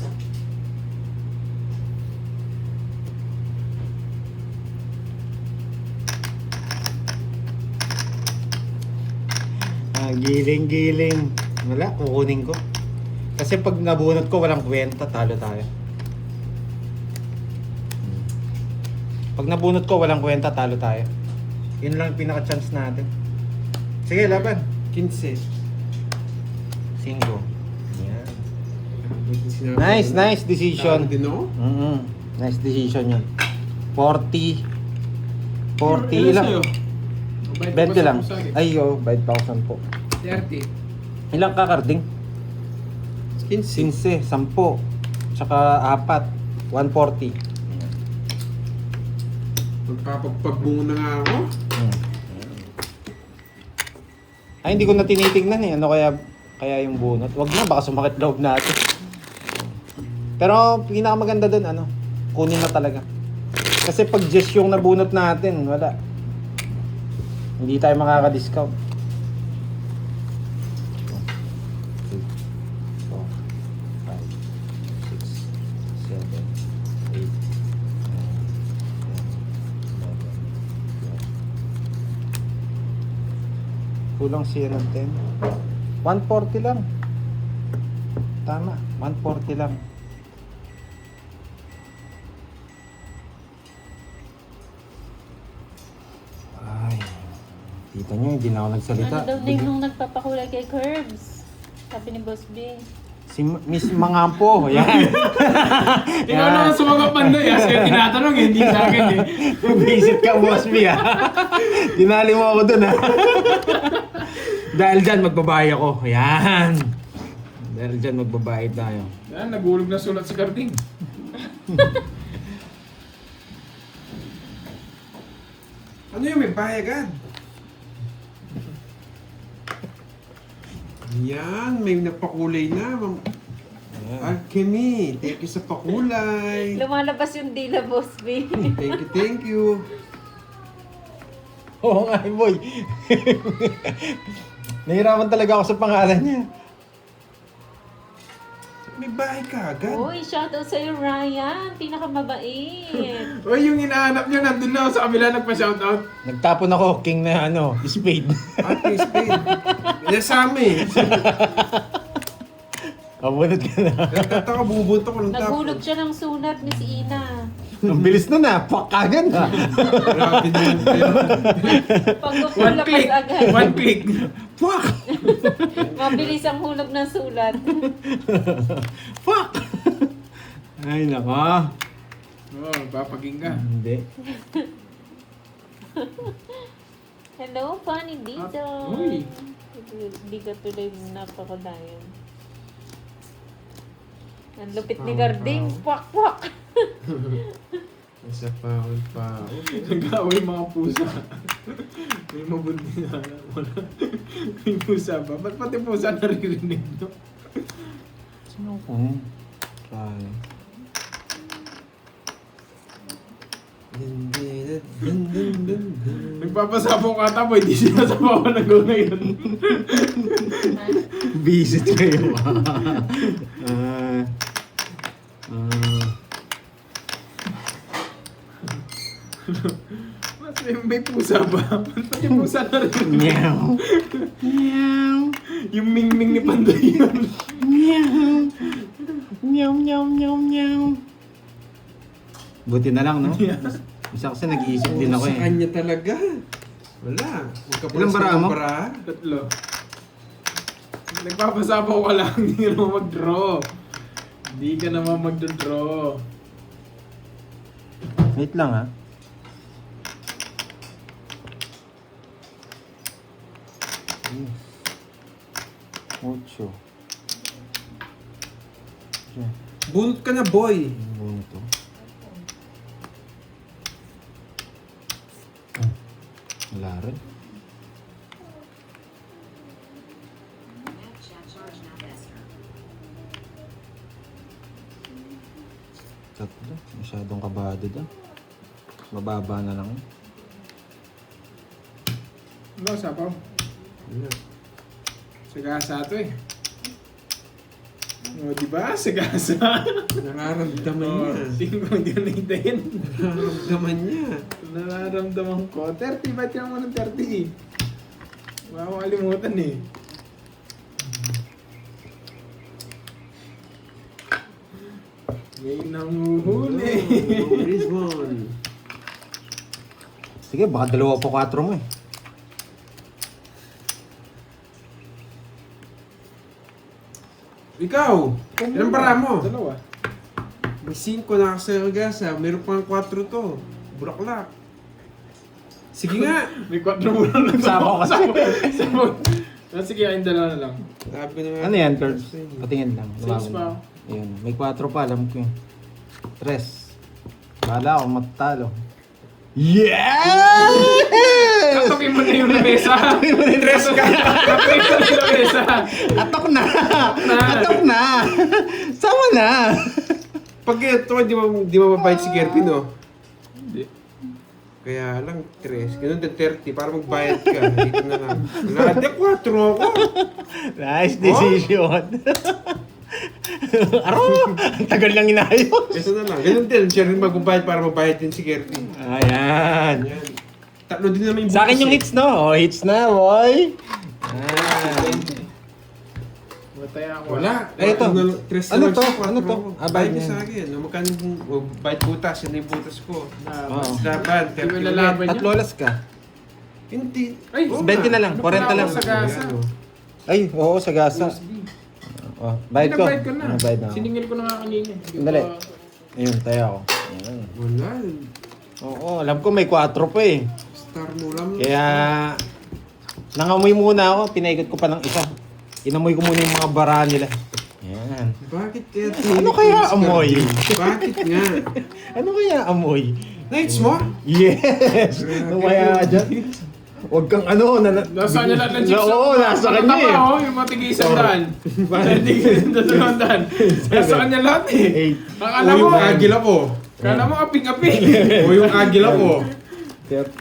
B: Giling-giling. Wala, kukunin ko. Kasi pag nabunot ko, walang kwenta, talo tayo. Pag nabunot ko, walang kwenta, talo tayo. Yun lang yung pinaka-chance natin. Sige, laban.
A: 15.
B: 5. Yan. Nice decision.
A: Din ako?
B: Nice decision yun. 40. 40
D: Ilan
B: lang.
D: sa'yo?
B: 20 lang. Ay, bayad pa ako
D: 30.
B: 10. Ilang kakarding?
A: 15.
B: 15, 10. Tsaka 4. 140.
A: Magpapagpagbungo na nga ako.
B: Ay, hindi ko na tinitingnan eh. Ano kaya yung bunot? Wag na, baka sumakit loob natin. Pero pinakamaganda doon, ano, kunin na talaga. Kasi pag just yung nabunot natin, wala. Hindi tayo makaka-discount. 2, 4, 5, 6, 7, 8, 9, 10, 11, 12. Kulang siya ng 10. 140 lang. Tama, 140 lang. Ay, tita nyo, hindi na ako nagsalita.
C: Ano daw din nung nagpapakulay kay Curbs? Sabi ni Boss B.
B: Si Miss Mangampo, yan.
D: Ikaw naman sumagot Pandoy. Kasi tinatanong eh, hindi sa akin eh.
B: Visit ka, Boss B, ha? Dinali mo ako dun, ha? Dahil dyan, magbabayad ako. Yan. Dahil dyan, magbabayad tayo.
D: Yan, nagulog na sulat si Carding.
A: Ano yung may bahay agad? Yan, may napakulay na. Alchemy, thank you sa pakulay.
C: Lumalabas yung dila, Boss B.
A: Thank you.
B: Oo nga, boy. Nahirapan talaga ako sa pangalan niya.
A: May bahay ka agad.
C: Uy, shoutout sa'yo, Ryan. Pinakamabait.
D: Uy, yung hinahanap nyo, nandun na ako sa kabila nagpa-shoutout.
B: Nagtapon ako, king na spade.
A: Ate, spade. Nasami.
B: Kabunod ka na.
A: Nagtataka, bubunto ko ng tapo.
C: Naghulog siya ng sunat, Miss Ina.
B: Ang bilis na na, pakagan na.
A: Grabe naman kayo.
C: Pag
D: One click.
C: agad.
D: One click.
B: Fuck!
C: Mabilis ang hulog ng sulat.
B: Fuck! Ay, naka.
D: Oo, papaging ka.
B: Hindi.
C: Hello, Funny Dito.
D: Uy.
C: Hindi ka tuloy napakadayan. Ang lupit ni Garding. Kwak!
A: Isa pa.
D: Nag-away mga pusa. May mabuti na wala. May pusa ba? Ba't pati pusa naririnig, no?
B: Sino ko? Sorry.
D: Nagpapasabong ka tapo, hindi siya sa bawah ng go ngayon.
B: Visit kayo.
D: Mas may pusa ba? Ba't pati pusa naririnig?
B: Meow. Meow.
D: Yung ming-ming ni Pandoy yun.
B: Meow. Meow, meow, meow, meow. Buti na lang, no? Isa kasi nag-iisip din ako
A: Sa
B: eh.
A: kanya talaga. Wala.
B: Ilang bara mo?
D: Tatlo. Nagpapasabaw ka lang, hindi ka naman mag-draw. Hindi ka naman mag-draw.
B: Wait lang ha. Ocho.
A: Bunot ka na, boy.
B: Ano to? Wala rin. Tatlo. Masyadong kabado daw. Mababa na lang.
D: Ano, sapaw? Sagasa to eh. O, diba? Sagasa.
A: Nararamdaman
D: O,
A: niya.
D: tingin ko hindi ko nahintayin.
A: Nararamdaman niya.
D: Nararamdaman ko. 30, ba't yan mo ng 30? Makakalimutan eh. May nanguhuli.
A: Lisbon.
B: Sige, baka 2 po 4 mo eh.
A: Ikaw, ilang para mo?
D: Dalawa.
A: May 5 na sa gasa. Meron pang 4 to. Bulaklak. Sige nga.
D: May 4 mo lang.
B: Sabaw kasi.
D: Sabaw. Sige, ayun dalawa na lang.
A: Sabi na nga.
B: Ano yan, Kurt? Patingin lang.
D: Six pa.
B: Ayun. May 4 pa, alam ko yun. 3. Bahala ako matalo. Yes!
D: Katukin mo na yung lamesa. Tres ka. Katukin mo na yung lamesa.
B: Atok na! Atok na! Sama na!
A: Pag ito, di mo mabait si Gerpin, no?
D: Hindi.
A: Kaya lang, 3. Ganun din 30 para magbayad ka. Dito na lang. Wala, di 4 ako.
B: Nice decision. Aro! Ang tagal lang inayos.
A: Ito na lang. Ganun din. Siya rin magbabayad para magbayad din si Gerpin.
B: Ayan.
A: Yan. Tatlo din naman yung
B: Sa akin
A: bukas
B: yung
A: eh.
B: hits, no? Oh, hits na, boy. Ayan.
D: Mataya ako.
A: Wala.
B: Eh, ito. Ano to? Ano to? Ah, bayad
A: Bayad
B: niya.
A: sa akin. Magkano yung bayad butas? Yan yung butas ko.
B: Oo.
A: Laban.
D: Hindi mo
A: 30
D: lalaban
A: ulit.
B: At lolas ka.
A: Hindi.
D: Ay,
A: Oo
B: 20 na
A: nga.
B: lang,
D: Ano
B: 40
D: pala
B: lang.
D: ako sa gasa?
A: Ayan, oh.
B: Ay, oo, sa gasa. Oh, bayad ko.
D: Bayad ko na.
B: Ano, bayad na ako.
D: Siningil ko na nga kanina. Hindi
B: Sandali.
D: ko-
B: Ayun, tayo ako. Ayan.
A: Wala.
B: Oo, alam ko may 4 pa eh.
A: Star mo lang.
B: Kaya, nangamoy muna ako. Pinaikot ko pa ng isa. Inamoy ko muna yung mga bara nila. Yan.
A: Bakit kaya
B: Ano kaya
A: si
B: amoy?
A: Carding? Bakit nga?
B: Ano kaya amoy?
A: Nights mo?
B: Yes! Ano kaya dyan? Huwag kang ano,
D: Nasa kanya lahat ng chips.
B: Oo, nasa kanya eh.
D: Tama, yung mga tig-100. Tig-200. Nasa kanya lahat eh.
B: Eight.
D: Akala
A: O
D: mo,
A: yung agila po.
D: akala mo aping-aping.
A: O yung agila po.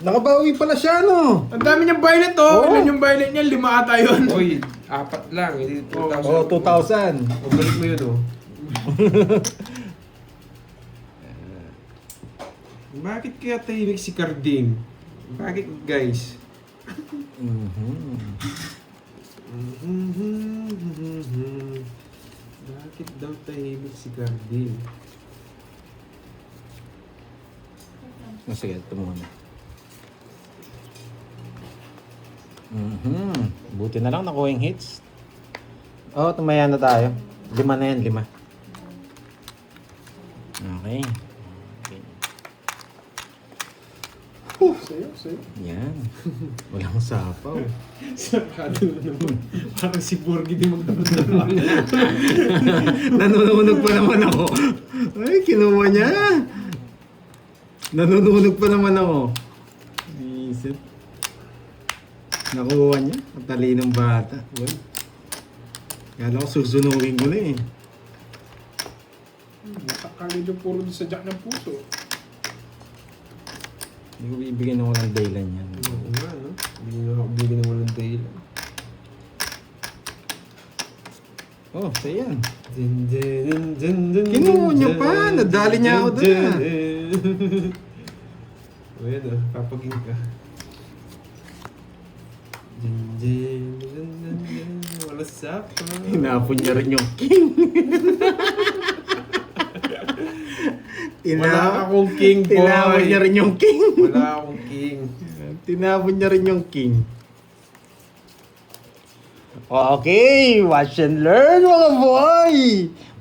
B: Nakabawi pala siya, no?
D: Ang dami niyang violet oh.
B: Oo.
D: Ilan yung violet niya? 5 ata yun.
A: Oy, 4 lang. Hindi 2,000.
B: Oo, 2,000.
A: O, balik mo yun, oh. Bakit kaya tahimik si Carding? Bakit, guys? Bakit daw tahimik si Carding?
B: Sige, ito muna. Buti na lang nakuha yung hits. Oh, tumaya na tayo. 5 na yan, 5. Okay.
D: Sa'yo.
B: Yan. Walang sapaw.
A: Sarkado na naman. Parang si Borgie di magdamdaman.
B: Nanununog pa naman ako. Ay, kinuha niya. Nanununog pa naman ako. Isip. Nakuha niya. Ang talinong bata. Well, kala ko susunugin ko na eh.
D: Nakakagad yung puro sa jack ng puso.
B: Hindi ko bibigyan ako ng daylan yan.
A: Oo nga, no? Hindi na ako bigyan ng walang dahilan.
B: Oh, sa'yo yan.
A: Kinuha
B: niya pa. Nadali niya ako doon, ah.
A: O yan, ah. Papaging ka. Wala sapa.
B: Hinapon niya rin yung king.
A: Wala akong king, boy.
B: Tinapon niya rin yung king.
A: Wala akong king.
B: Tinapon niya rin yung king. Okay, watch and learn mga boy!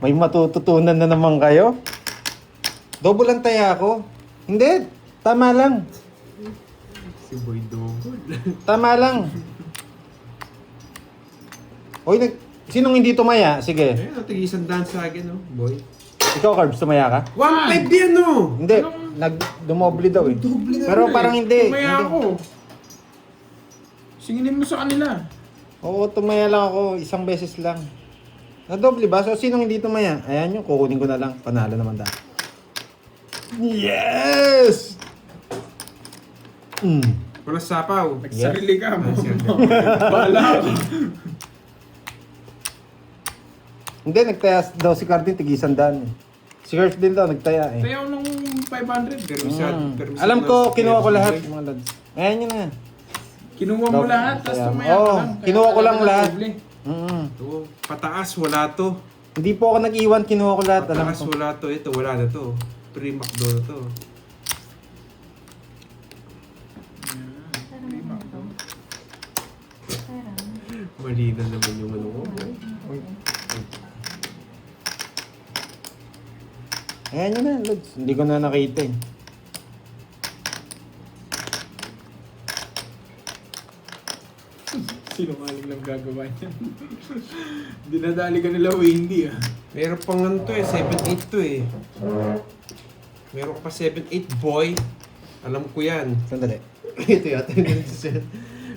B: May matututunan na naman kayo. Double ang taya ko. Hindi, tama lang.
A: Si Boy Dogol.
B: Tama lang. Hoy, sinong hindi tumaya? Sige.
A: Ayun, natigisan dance sa akin, no? Boy.
B: Ikaw, Carbs, tumaya ka?
A: 1.5 yan, no?
B: Hindi, dumoble daw eh.
A: Doble na
B: Pero
A: rin.
B: parang hindi.
D: Tumaya
B: Hindi.
D: ako. Singinin mo sa kanila.
B: Oo, tumaya lang ako. Isang beses lang. Nadoble ba? So, sinong hindi tumaya? Ayan yun, kukunin ko na lang. Panalo naman daw. Yes!
A: Wala sapaw.
D: Nagsarili ka mo.
A: Sige.
D: Bahala ka.
B: Hindi, nagtaya daw si Cardin, tig-100. Si Curve din daw, nagtaya eh.
D: Tayo nung 500.
A: Permisado
B: Alam ko,
A: na-
B: kinuha ko lahat,
A: Boy.
B: mga lads. Ayan yun na.
D: Kinuha mo lahat, tapos
B: Kaya-
D: tumaya ka
B: Oo,
D: lang. Kaya
B: kinuha ko lang
D: talaga
B: lahat.
D: doble.
A: Ito, pataas, wala to.
B: Hindi po ako nag-iwan, kinuha ko lahat. Alam
A: Pataas,
B: ko.
A: wala to. Ito, wala na to. Pre-McDo na to. Mali na naman yung ano ko.
B: Ayan yun na, Lods. Hindi ko na nakita eh.
D: Sinungaling lang gagawa niyan. Dinadali ka nila Wendy ah.
A: Meron pang ano to eh, 7-8 to eh. Meron pa 7-8 boy. Alam ko yan.
B: Sandali.
A: Ito yata yung ganito siya.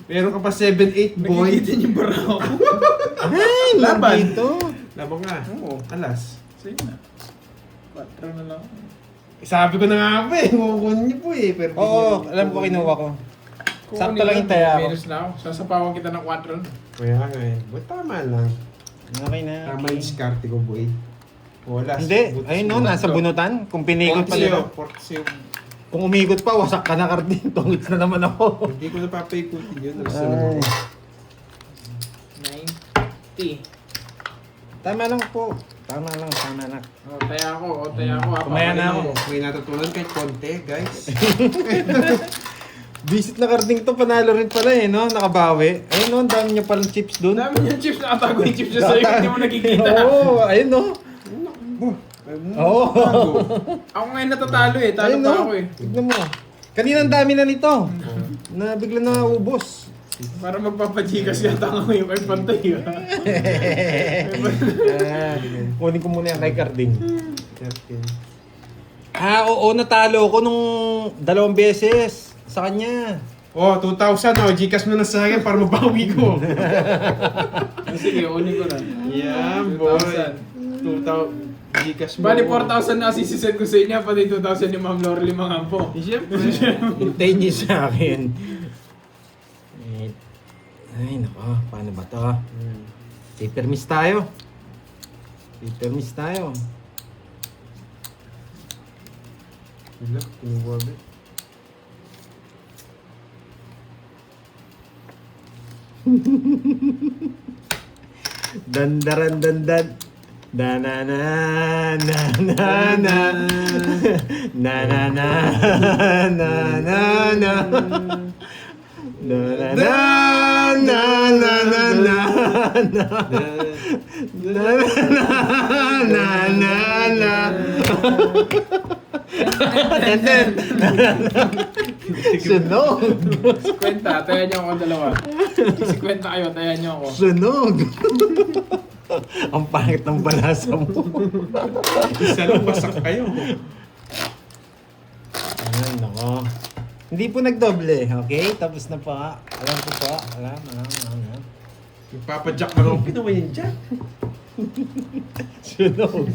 A: Meron ka pa 7-8 boy.
D: Nakikita niyo bara ako.
B: Ay,
D: Laban.
B: dito.
A: Labang nga.
D: Oo.
A: Alas.
D: Sa'yo na. 4 na lang.
A: Sabi ko na nga po eh. Kukunin niyo po eh. Pero
B: Oo, alam ko kinuha ko. Sakto lang yung taya ko.
D: Minus na ako. Sasapawan kita ng 4 na.
A: Kaya nga eh. But tama lang.
B: Okay na.
A: Tama yung diskarte ko boy. Wala.
B: Hindi, ayun no, nasa bunutan. Kung pinikot pa nila. Kung umikot pa, wasak ka na Cardin. Tungits na naman ako.
A: Hindi ko napapaikutin yun.
B: Ay.
D: 90.
B: Tama lang po. Tama lang.
D: O, taya ako. O, taya ako.
B: Tumaya na ako.
A: May natutunan kahit konti, guys.
B: Visit na Carding to, panalo rin pala eh, no? Nakabawi. Ayun no, ang dami niya palang chips doon.
D: Dami yung chips. Nakatago yung chips niya sa'yo. Hindi mo nakikita.
B: Oo, ayun no. Oo.
D: Ako ngayon natatalo eh. Talo
B: Ayun
D: pa
B: no.
D: ako eh.
B: Tignan mo. Kanina ang dami na nito. Na bigla na ubos.
D: Para magpapajikas yata nga ngayon kay Pantay.
B: Kunin ko muna yan kay Carding. Oo, natalo ko nung 2 beses sa kanya.
A: Oh, 2,000 oh. Gcash mo na sa akin para mabawi ko.
D: Sige, unin ko na.
A: Yeah, boy. 2,000. Gcash mo.
D: Bali, 4,000 na sisisend ko sa inyo, pati 2,000 ni Ma'am Lorely Mangampo.
A: Siyempre.
B: Hintayin niyo sa akin. Ay, nako. Paano ba to? Paper miss tayo. Paper miss tayo.
A: Wala, kinuha ba?
B: Dandaran dandan. Na na na na na na na na na na na na na na na na na Sunog!
D: Kwenta, tayan niyo ako dalawa. 50 kayo, tayan niyo ako.
B: Sunog! Ang pangit ng balasa mo.
A: Isa lang wasak kayo.
B: Ay, nako. Hindi po nagdoble, okay? Tapos na po. Alam ko po. Alam.
A: Ipapadyak na lang. Pinawa yan dyan.
B: Sunog.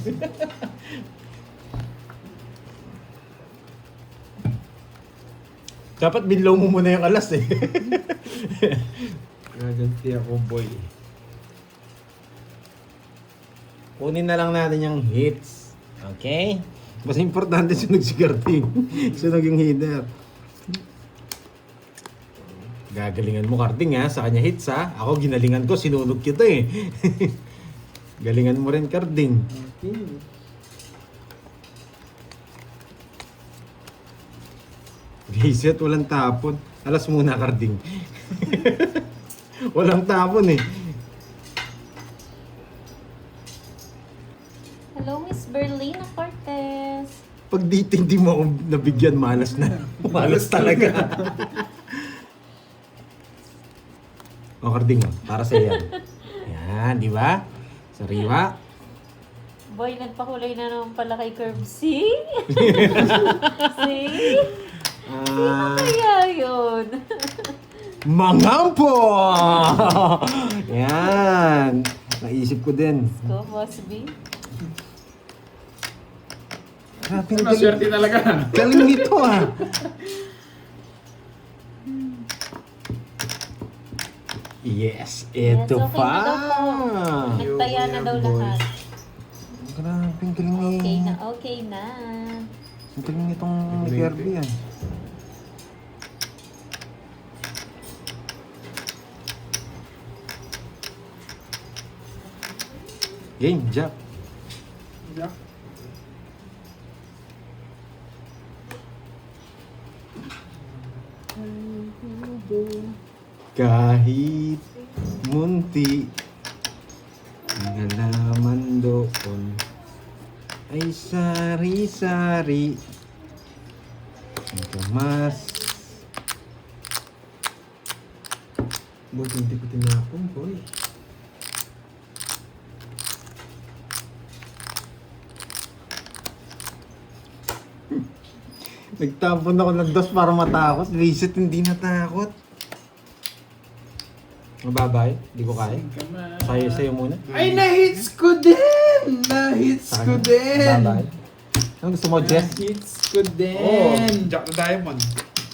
B: Dapat binlow mo muna yung alas eh.
A: Ganti ako, boy.
B: Kunin na lang natin yung hits. Okay? Mas importante sunog si Carding. Sunog yung header. Gagalingan mo, Carding ha. Sa kanya hits ha. Ako ginalingan ko, sinunog kita eh. Galingan mo rin, Carding. Reset, walang tapon. Alas muna, Carding. Walang tapon eh.
C: Hello, Miss Berlina Cortez.
B: Pag di mo ako nabigyan, malas na. Malas talaga. O, Carding, para sa yan. Yan, di ba? Sariwa.
C: Boy, nagpakulay na naman pala kay Curve C. See? Sino kaya yun?
B: Mangampo! Yan. Naisip ko din.
C: Go, Boss B.
B: Grabe, ang
D: Maswerte talaga.
B: galing nito ah. Yes, ito
C: okay
B: pa.
C: na daw po. Nagtaya na daw lahat.
B: Grabe, ang galing ni...
C: Okay na, okay na.
B: Ang galing nitong Kirby yan. Game, Jack.
D: Jack.
B: Kahit munti nalaman doon ay sari-sari ito mas
A: Buti hindi ko tinapon, boy.
B: nagtapon ako ng dos para matakot. Reset, hindi natakot. Mababay? Hindi ko kaya. Sa'yo muna.
D: Ay, na-hits ko din! Na-hits ko din!
B: Mababay. Anong gusto mo, Jess?
D: Na-hits ko
A: Oh,
D: din!
A: Jack the Diamond.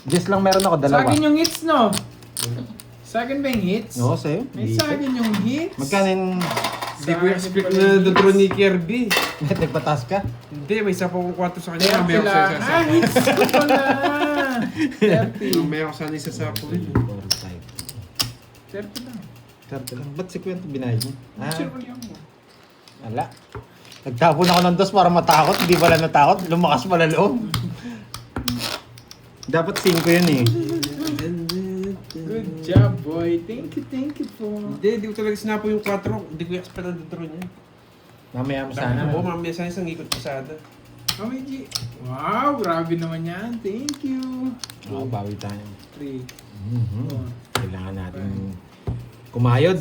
B: Jess lang meron ako,
D: Sa
B: dalawa.
D: akin yung hits, no? Sa akin ba yung hits?
B: Oo, sa'yo.
D: May sa akin yung hits.
B: Magkano yung...
A: Hindi ko expect na dodro ni Kirby.
B: Nagpatas ka?
A: Hindi, may isa pa akong 4 sa kanya.
D: 30
A: Mamaya ako
D: lang.
A: sa isa.
D: Ah, hits ko pala! 30.
A: Mamaya ako sana isa sa po rin.
D: 30 lang.
B: 30 lang. Ba't si Kwento binayad mo?
D: Sure ko yan mo.
B: Wala. Nagtapon ako ng dos para matakot. Hindi pala natakot. Lumakas pala loob. Dapat 5 yun eh.
D: Good job, boy. Thank you po.
A: Hindi ko talaga sinapo yung 4. Hindi ko expect na dodro niya.
B: Mamaya mo sana.
A: Oo, mamaya sana isang ikot pasada.
D: Oh, may G. Wow, grabe naman yan. Thank you.
B: Oo, bawi tayo.
D: 3,
B: Mhm.
D: 4,
B: Kailangan natin kumayod.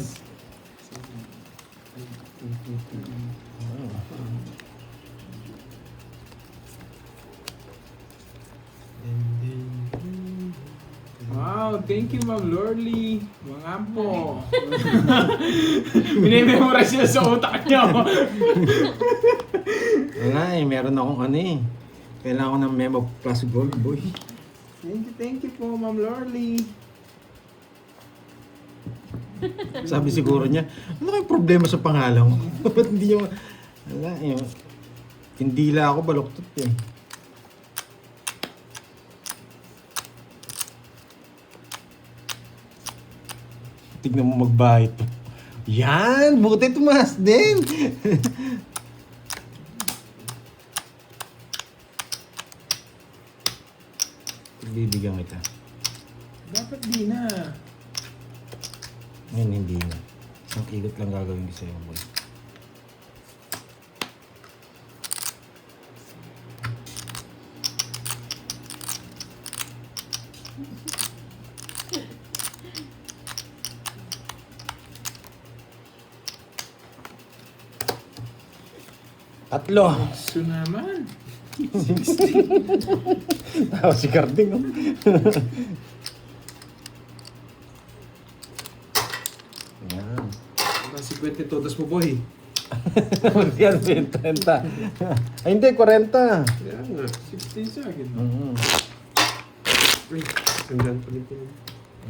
D: Wow, thank you Ma'am Lorly. Mga ampo. Minimemorize niya sa utak niyo.
B: Wala meron akong ano eh. Kailangan ko ng Memo Plus Gold, boy.
D: Thank you po Ma'am Lorly.
B: Sabi siguro niya, ano kayong problema sa pangalan ko? Ba't hindi niyo... Wala eh. Hindi lang ako baluktot eh. Tignan mo magbahit. Yan! Buti tumaas din! Bibigyan kita.
D: Dapat di na.
B: Ngayon hindi na. Isang ikot lang gagawin ko sa'yo, boy. Tatlo!
D: So naman.
B: Tawa si Carding, oh. Yan.
A: Ang 50 todos mo, boy.
B: Yan, 30. Ay, hindi, 40.
A: Kaya nga.
D: 16 sa akin.
A: Uy, sandaan pa rin po.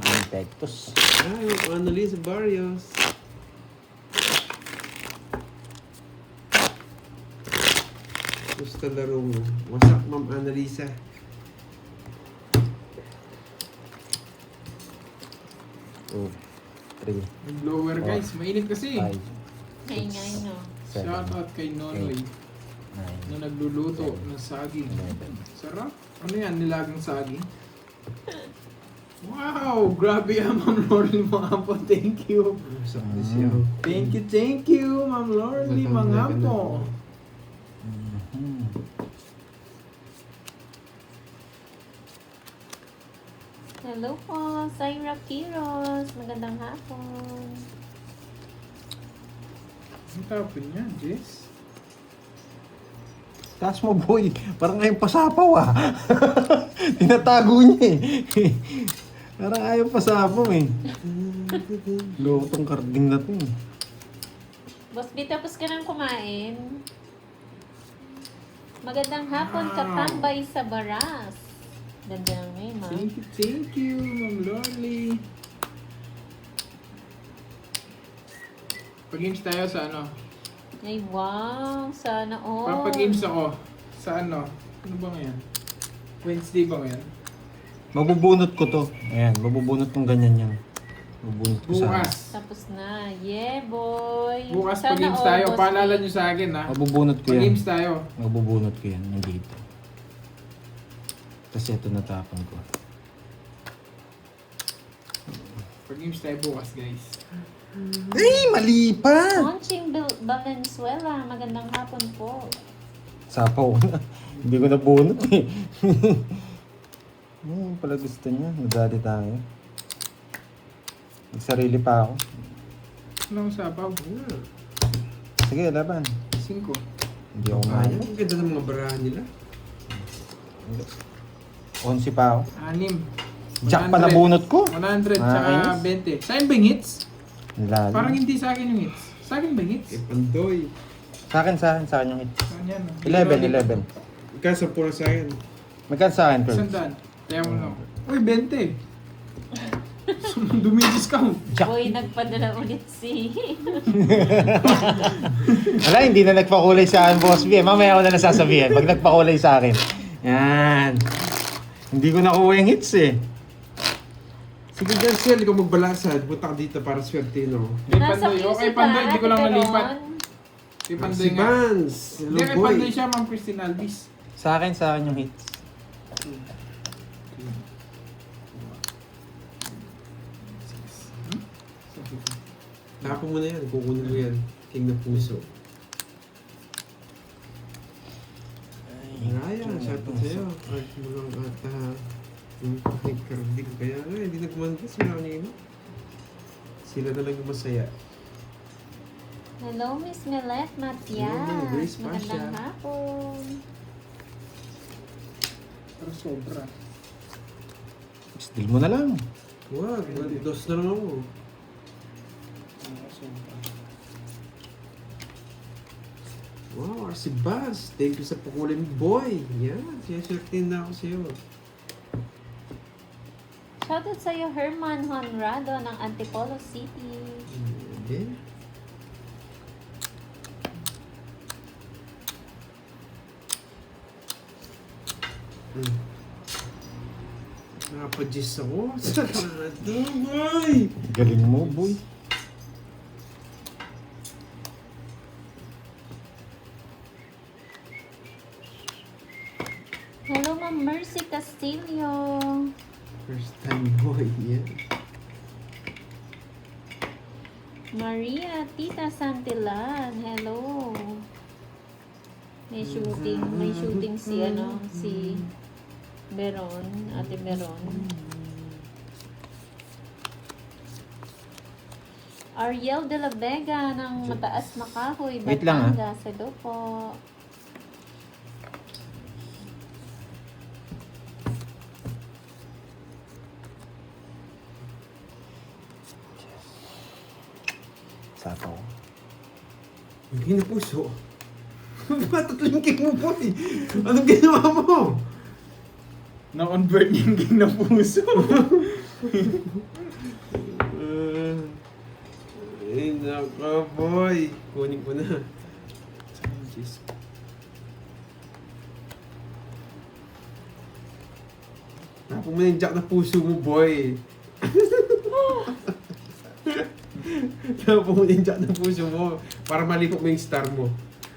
B: Ang Tectos.
A: Ay, Annalisa Barrios. Gusto laro mo. What's up, Ma'am Annalisa?
B: Oh, 3,
D: Blower guys, mainit kasi.
B: 5,
C: Ay, nga, no.
B: 7,
D: Shout out kay Nonoy
B: 9,
D: na nagluluto ng saging.
B: 11.
D: Sarap. Ano yan? Nilagang saging? Wow! Grabe yan, Ma'am Lorly mga po. Thank you.
A: What's up, siya?
D: Thank you, Ma'am Lorly mga po.
C: Hello po, Zaira Quiros. Magandang hapon.
D: Ang tapin niya, Jess.
B: Taas mo, boy. Parang ayaw pasapaw, ah. Tinatago niya, eh. Parang ayaw pasapaw, eh. Loko tong Carding na to, eh.
C: Boss B, tapos ka nang kumain. Magandang hapon, katambay sa Baras. Ganda ng name, ha?
D: Thank you, Ma'am Lorly. Pag-games tayo sa ano?
C: Ay, wow. Sana all.
D: Papag-games ako. Sa ano? Ano ba ngayon? Wednesday ba ngayon?
B: Mabubunot ko to. Ayan, mabubunot kong ganyan yan. Mabubunot ko sa...
D: Bukas.
C: Tapos na. Yeah, boy.
D: Bukas
C: Sana
D: pag-games
C: all,
D: tayo.
C: Boss
D: Paalala
C: B.
D: nyo sa akin ha.
B: Mabubunot ko yan.
D: Pag-games tayo.
B: Mabubunot ko yan. Nandito. Tapos ito natapon ko.
D: Pag-games tayo bukas guys.
B: Ay, mali pa!
C: Launching Valenzuela. Magandang hapon po.
B: Sapaw na. Hindi ko nabunot, eh. Ano pala gusto niya? Nadali tayo. Nagsarili pa ako.
D: Ano ang sapaw?
B: Sige, laban.
D: 5.
B: Hindi ako
A: Ay,
B: mahal.
A: ang ganda ng mga barahan nila.
B: 11 pa ako.
D: 6.
B: Jack pa nabunot ko.
D: 100
B: Ah,
D: tsaka
B: ayos.
D: 20. Saan ba yung hits?
B: Nilalim.
D: Parang hindi sa akin yung hits. Sa akin ba yung hits?
A: Eh, Pandoy.
B: Sa akin yung hit.
D: Saan yan?
B: 11.
A: Ikaw sa puro sa akin.
B: Magkan sa akin, Kurt?
D: Sandaan. Kaya mo lang. Uy, 20. Dumi-discount.
B: Jack.
C: Boy, nagpadala ulit si...
B: Wala, hindi na nagpakulay sa akin, Boss B. Mamaya ko na lang sasabihin. Pag nagpakulay sa akin. Yan. Hindi ko nakuha yung hits, eh.
A: Sige, Garcel, ikaw magbalasad. Punta ka dito para swerte, no?
D: Kay
C: Nasa
D: Pandoy.
C: piso
D: Okay,
C: ba?
D: Pandoy. Hindi ko lang
C: Ate
D: nalipat.
C: Peron?
D: Kay Pandoy
A: Si
D: nga.
A: Vance.
D: Hindi,
A: Hello,
D: kay
A: boy.
D: Pandoy siya, Ma'am Christine Alvis.
B: Sa akin yung hits.
A: Tapo mo na yan. Kukunin mo yan. King ng puso. Raya, shout out sa'yo. Art mo lang at Ay, Kirby. Kaya nga, hindi nagmanda sila kanina. Sila na lang yung masaya.
C: Hello, Miss Milet Matias.
A: Hello, Grace Pasha.
C: Magandang hapon.
D: Pero sobra.
B: Steal mo na lang.
A: Wag, dos na lang ako.
D: Sobra.
A: Wow, si Buzz. Thank you sa pakulay mo, boy. Yan, siya-shirtin na ako sa'yo.
C: Shoutout sa'yo, Herman Honrado ng Antipolo City.
A: Okay. Nakapa-gis ako. Sarado, boy!
B: Galing mo, boy.
C: Hello, Ma'am Mercy Castillo.
A: First time, boy. Yeah.
C: Maria Tita Santilan. Hello. May shooting si Beron, Ate Beron. Ariel de la Vega ng Mataas Makahoy,
B: Wait lang,
C: Batangas. Hello po.
B: Sato.
A: Hindi na puso. Tatlong king mo, boy. Anong ginawa mo?
D: Na-convert yung king na puso.
A: Ay, naka, boy. Kunin ko na. Jeez. Tapos mo na yung jack na puso mo, boy. Tapos mo na yung jack na puso mo para malipok mo yung star mo.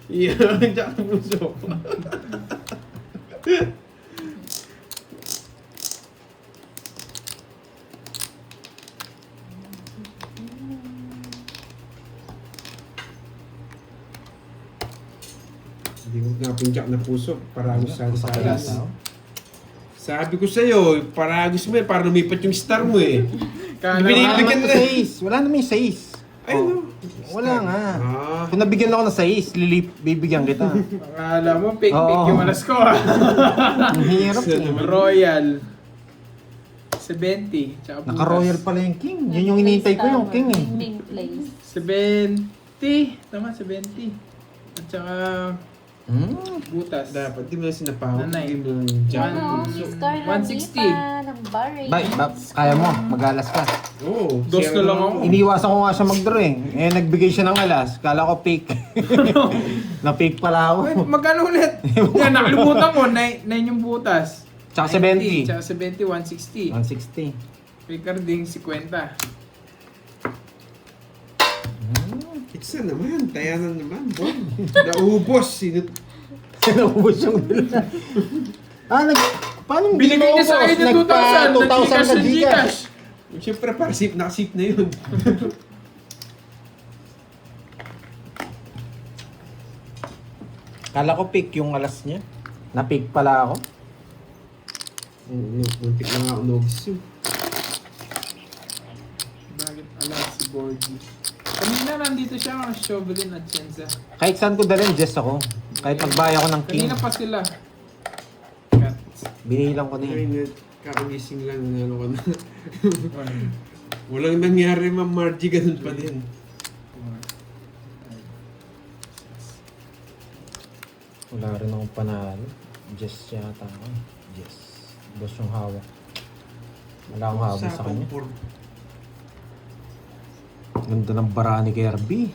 A: Yeah, jack na puso. Hindi ko nga pong jack na puso. Paragos sa alas. Sabi ko sa'yo, paragos mo eh, para lumipat yung star mo eh.
D: Kala
B: Wala
A: Binibigyan
B: naman
A: na-
B: 6. Wala naman yung 6.
A: Ay, no.
B: Wala nga.
A: Ah.
B: Kung nabigyan ako ng 6, bibigyan kita.
D: Akala mo, fake
B: Oo.
D: yung alas ko.
B: Ang hirap eh.
D: Royal. 70. Tsaka bukas.
B: Naka-royal pala yung king. Yun yung hinihintay ko yung king eh.
C: Ming place.
D: 70. Tama, 70. At saka butas.
A: Dapat, di mo na sinapahok.
D: Nanay.
A: Di mo na jack
C: Hello,
A: na puso.
C: Miss Carla
D: 160.
C: Lipa ng Bahrain.
B: Kaya mo, mag-alas ka.
A: Oo.
D: Dos
A: siya
D: na lang ako.
B: Iniwasan ko nga siya mag-draw eh. Eh, nagbigay siya ng alas. Kala ko fake. Na-fake pala ako.
D: Wait, magkano ulit? Yan, nakalimutan ko. 9 yung butas.
B: Tsaka
D: 90,
B: 70.
D: Tsaka 70, 160.
B: 160.
D: Recording 50.
A: Kitsa naman, tayanan naman, boy. Naubos.
B: Naubos yung nila. Paano hindi
D: Binigay niya sa akin yung 2,000.
B: 2,000
D: Nag-Gcash
B: sa
D: sa
B: Gcash.
D: Gcash.
A: Siyempre, para nakasip na yun.
B: Kala ko fake yung alas niya. Na-fake pala ako.
A: Muntik na nga ako nogis yun.
D: Bakit alam si Borgie? Kanina nandito siya, Chauvelin at Chenza.
B: Kahit saan ko dalhin, Jess ako. Kahit magbaya ako ng king.
D: Kanina pa sila. Cut.
B: Binilang ko na
A: Ay,
B: yun.
A: kakagising lang na ano ka na. Walang nangyari, Ma'am Margie, ganun pa din.
B: Wala rin akong panalo. Jess yata ako. Jess. Boss yung hawak. Wala akong habol sa kanya. Ganda ng bara ni Kirby.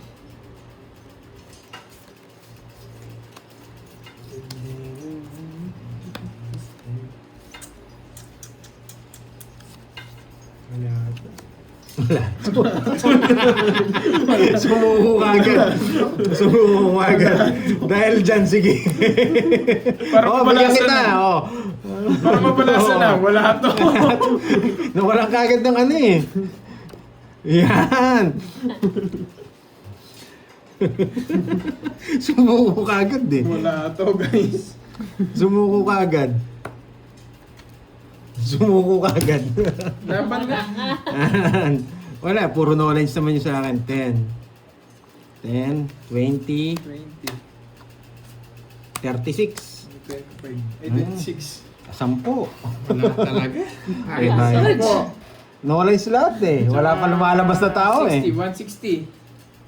B: Sumuko ka agad. Sumuko ka agad. Dahil dyan, sige.
D: Para
B: oh,
D: mapalasa
B: bigyan kita.
D: na.
B: Oh.
D: Para mapalasa na, wala to.
B: Nawalan ka agad ng ano eh. Yan. Sumuko ka agad eh.
D: Wala to, guys.
B: Sumuko ka agad. Sumuko ka agad.
D: Laban nga.
B: Wala, puro no lines naman yung sa akin. 10, 20,
D: 20.
B: 36.
D: 25. 86.
B: 10.
A: Wala talaga.
B: Ay,
D: Sampo.
B: No lines lahat eh. Wala pa lumalabas na tao eh.
D: 160.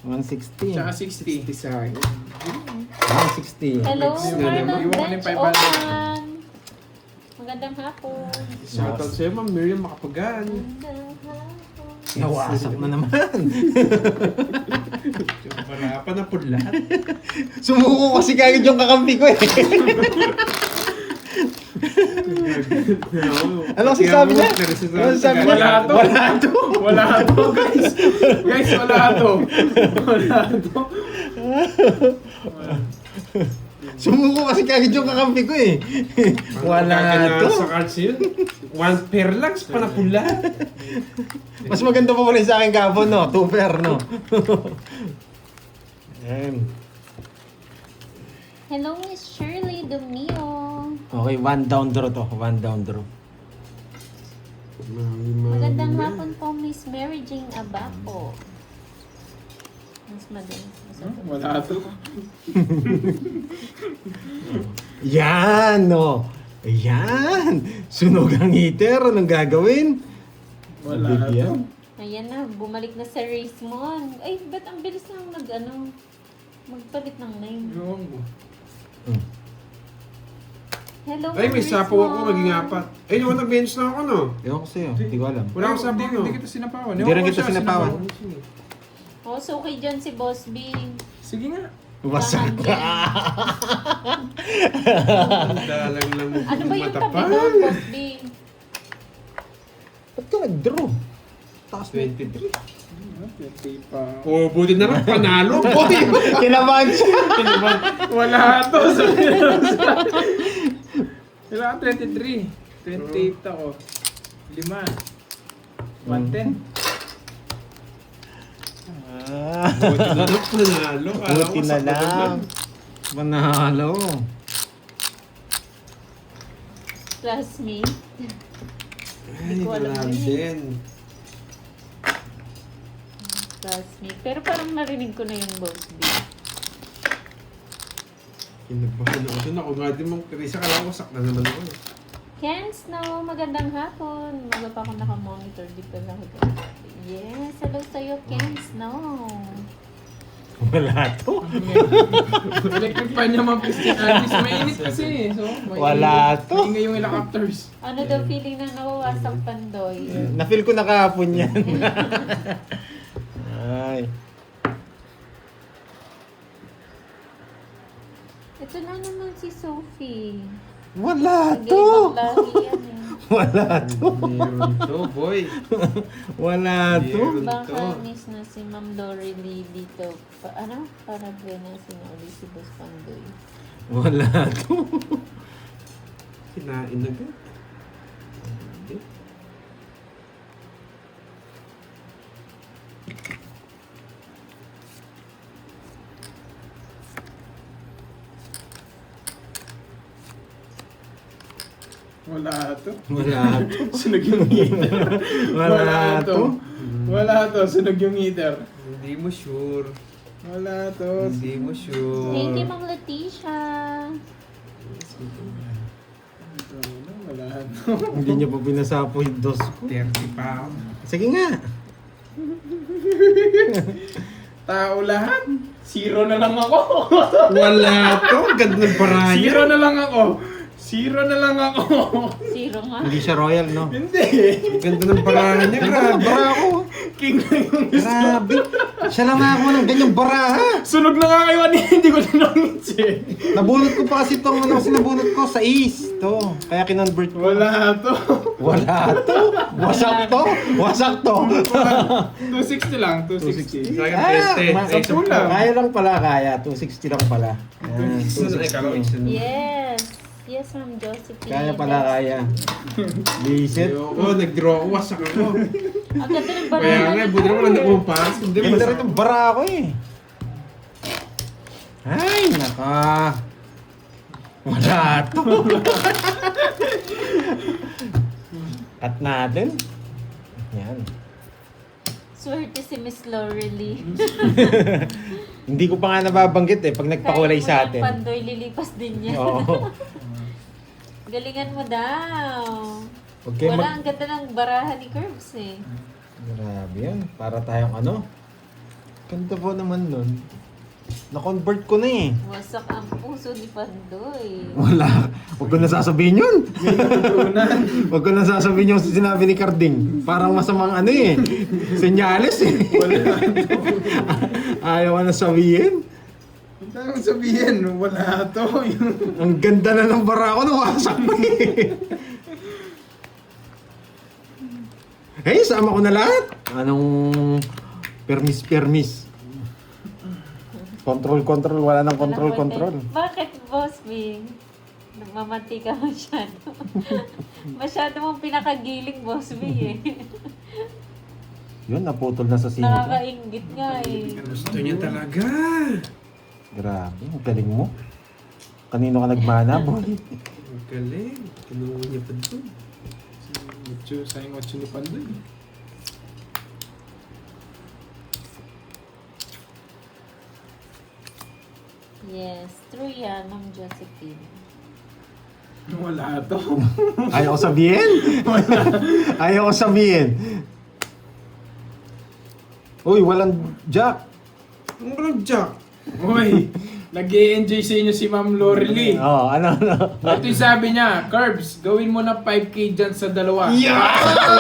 B: 160.
D: Tsaka 60.
A: Sa akin.
B: 160.
C: Hello,
A: Next na
C: Marlon
A: naman.
D: Iwan ko na yung
C: Bench
D: 500.
C: Oman. Magandang hapon.
A: Shoutout sa'yo, Ma'am Miriam Makapagan.
C: Magandang hapon.
B: Nawasak na naman.
A: Wala pa na po lahat.
B: Sumuko kasi kagad yung kakampi ko eh. Anong sinasabi niya? Anong sinasabi niya?
D: Wala to.
B: Wala to.
D: Wala to, guys. Guys, wala to. Wala to.
B: Sumuko kasi kagad yung kakampi ko eh. Wala to.
A: Sa cards yun. One pair lang, sa panapula.
B: Mas maganda pa pala sa akin kahapon, no? 2 pair, no? Ayan.
C: Hello, Miss Shirley Domio.
B: Okay, 1 down draw to. 1 down draw.
C: Magandang hapon po, Miss Mary Jane Abaco. Mas madalas.
D: Wala to.
B: Yan, no? Ayan. Sunog ang heater. Anong gagawin?
D: Wala
B: Bigyan.
D: to.
C: Ayan na, bumalik na sa Racemonde. Ay, ba't ang bilis lang magpalit ng name?
D: Ewan ko.
C: Hello,
A: Ay, may sapo ako,
C: Racemonde.
A: maging 4. Ay, naman nag-bench na ako, no?
B: Ewan ko sa'yo. Hindi ko alam.
A: Wala akong sapo, no?
D: Hindi kita sinapawan.
B: Hindi
D: Ewan
B: rin
D: ko
B: kita
D: siya,
B: sinapawan.
C: Oh, so okay dyan si Boss B.
D: Sige nga.
B: Wasak.
A: Dalang lang
C: Ano ba yung tabi
A: matapal.
C: doon, Boss B?
B: Ba't ka nag-draw? Taas mo.
A: 23.
D: 20 pa.
A: Oh, buti na lang, panalo. Boy!
B: Kinabahan siya.
D: Wala to. Wala ka 23. 28 ako. 5. 110.
B: Ah,
A: Buti na lang, panalo. Kala ko
B: buti na
A: sakto naman.
B: lang. Manalo.
C: Classmate.
A: Ay,
C: ko alam
A: grabe
C: yun eh.
A: din.
C: Classmate. Pero parang narinig ko na yung Boss B.
A: Kinabahan ako dun. Ako nga din mong Teresa, kala ko sakta naman ako.
C: Ken Snow, magandang hapon. Maga pa ako nakamonitor. Di pa lang ito. Yes, hello sa'yo, Ken Snow.
B: Wala to.
D: Electric fan niya mga Christian Alvis. Mainit kasi eh. So,
B: Wala to.
D: Maingay yung helicopters.
C: Ano daw feeling na nawawasak pandoy?
B: Na-feel ko na kahapon yan. Ay.
C: Ito na naman si Sophie.
B: Wala
C: Nag-ibang
B: to.
C: lahi yan eh.
B: Wala to.
A: Meron to, boy.
B: Wala to.
A: Meron to.
C: Baka miss na si Ma'am Dory Lee dito. Para na sinuli si Boss Pandoy.
B: Wala to.
A: Kinain agad.
D: Wala to.
B: Wala to.
D: Sunog yung heater.
B: Wala to.
D: Wala to. Sunog yung heater.
A: Hindi mo sure.
D: Wala to.
A: Hindi mo sure.
C: Thank you, Ma'am Leticia.
D: Wala to.
B: Hindi niya pa binasapo yung dos ko.
A: 30 pa ako.
B: Sige nga.
D: Tao lahat. Zero na lang ako.
A: Wala to. Ganda ng baraya.
D: Zero na lang ako. Zero na lang ako.
C: Zero nga.
B: Hindi siya royal, no?
D: Hindi.
A: Ganda ng baraya niya. Grabe.
B: Bara ako.
D: King na yung gusto.
B: Grabe. Siya lang ako ng ganyang baraha.
D: Sunog na nga kayo. Hindi ko tinangits eh.
B: Nabunot ko pa kasi itong ano kasi nabunot ko sa East. To. Kaya kinonvert ko.
D: Wala to.
B: Wala to. Wasak to. Wasak to.
D: 260 lang. 260.
A: Sa akin,
B: Ah,
A: 20.
D: sampu lang.
B: Kaya lang pala, kaya. 260 lang pala. Ayan, 260.
C: Yes. Yes, Ma'am Josephine.
B: Kaya pala, kaya. Visit.
A: Oo, nag-draw ako. Wasak ako.
C: Ang ganda ng
A: Kaya
C: barangay.
A: nga, buti naman lang nakumpas. Hindi mo
B: Ganda rin itong bara ako eh. Ay, naka. Wala to. Cut natin. Yan.
C: Swerte si Miss Lorelie.
B: Hindi ko pa nga nababanggit eh pag nagpakulay sa
C: Kahit mo yung
B: atin.
C: pandoy, lilipas din yan.
B: Oo.
C: Galingan mo daw.
B: Okay,
C: Wala, ang ganda ng barahan ni Curbs eh.
B: Grabe yan. Para tayong ano. Ganda po naman nun. Na-convert ko na eh.
C: Wasak ang puso ni Pandoy.
B: Wala. Huwag ko na sasabihin yun.
D: May natutunan.
B: Huwag ko na sasabihin yung sinabi ni Carding. Parang masamang ano eh. Senyales eh. Ayaw ka na sabihin.
D: Ang tawag sabihin, wala to.
B: Ang ganda na ng bara ko nung wasak mo eh. Hey, sama ko na lahat. Anong permis. Control, wala nang control.
C: Bakit, Boss Bing? Nagmamantika masyado. Masyado mong pinakagiling, Boss Bing eh.
B: Yun, naputol na sa sino.
C: Nakakaingit nga eh.
A: Gusto niya talaga.
B: Grabe, ang galing mo. Kanino ka nagmana, boy?
A: Ang galing. Kinuha niya pa doon.
D: Sayang 8 ni Pandoy.
C: Yes, true yan, Ma'am Josephine.
D: Wala to.
B: Ayaw ko sabihin? Ayaw ko sabihin. Uy, walang jack.
A: Ang walang jack.
D: Uy, nag-i-enjoy sa inyo si Ma'am Lorelie.
B: Oo, ano.
D: Ito yung sabi niya, Curbs, gawin mo na 5K dyan sa dalawa.
A: Yeah!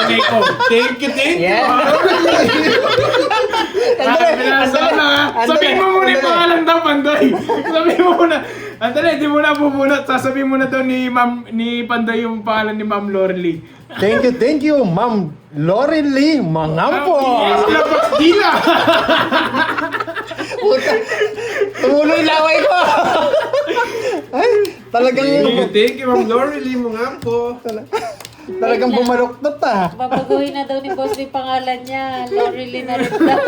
D: Okay ko.
A: Thank you.
B: Yeah.
D: Sabihin mo muna yung pangalan daw, Pandoy. Sabihin mo muna. Andali, di mo na bubunot. Sasabihin mo na daw ni Pandoy yung pangalan ni Ma'am Lorelie.
B: Thank you, Ma'am Lorelie Mangampo.
D: Yes, lapas dila.
B: Puta, tumuloy laway ko. Ay, talagang
A: Thank you, Ma'am Lorelie Mangampo.
B: talagang bumaluktot ah.
C: Babaguhin na daw ni Boss Bing pangalan niya. Lorelie na rin daw.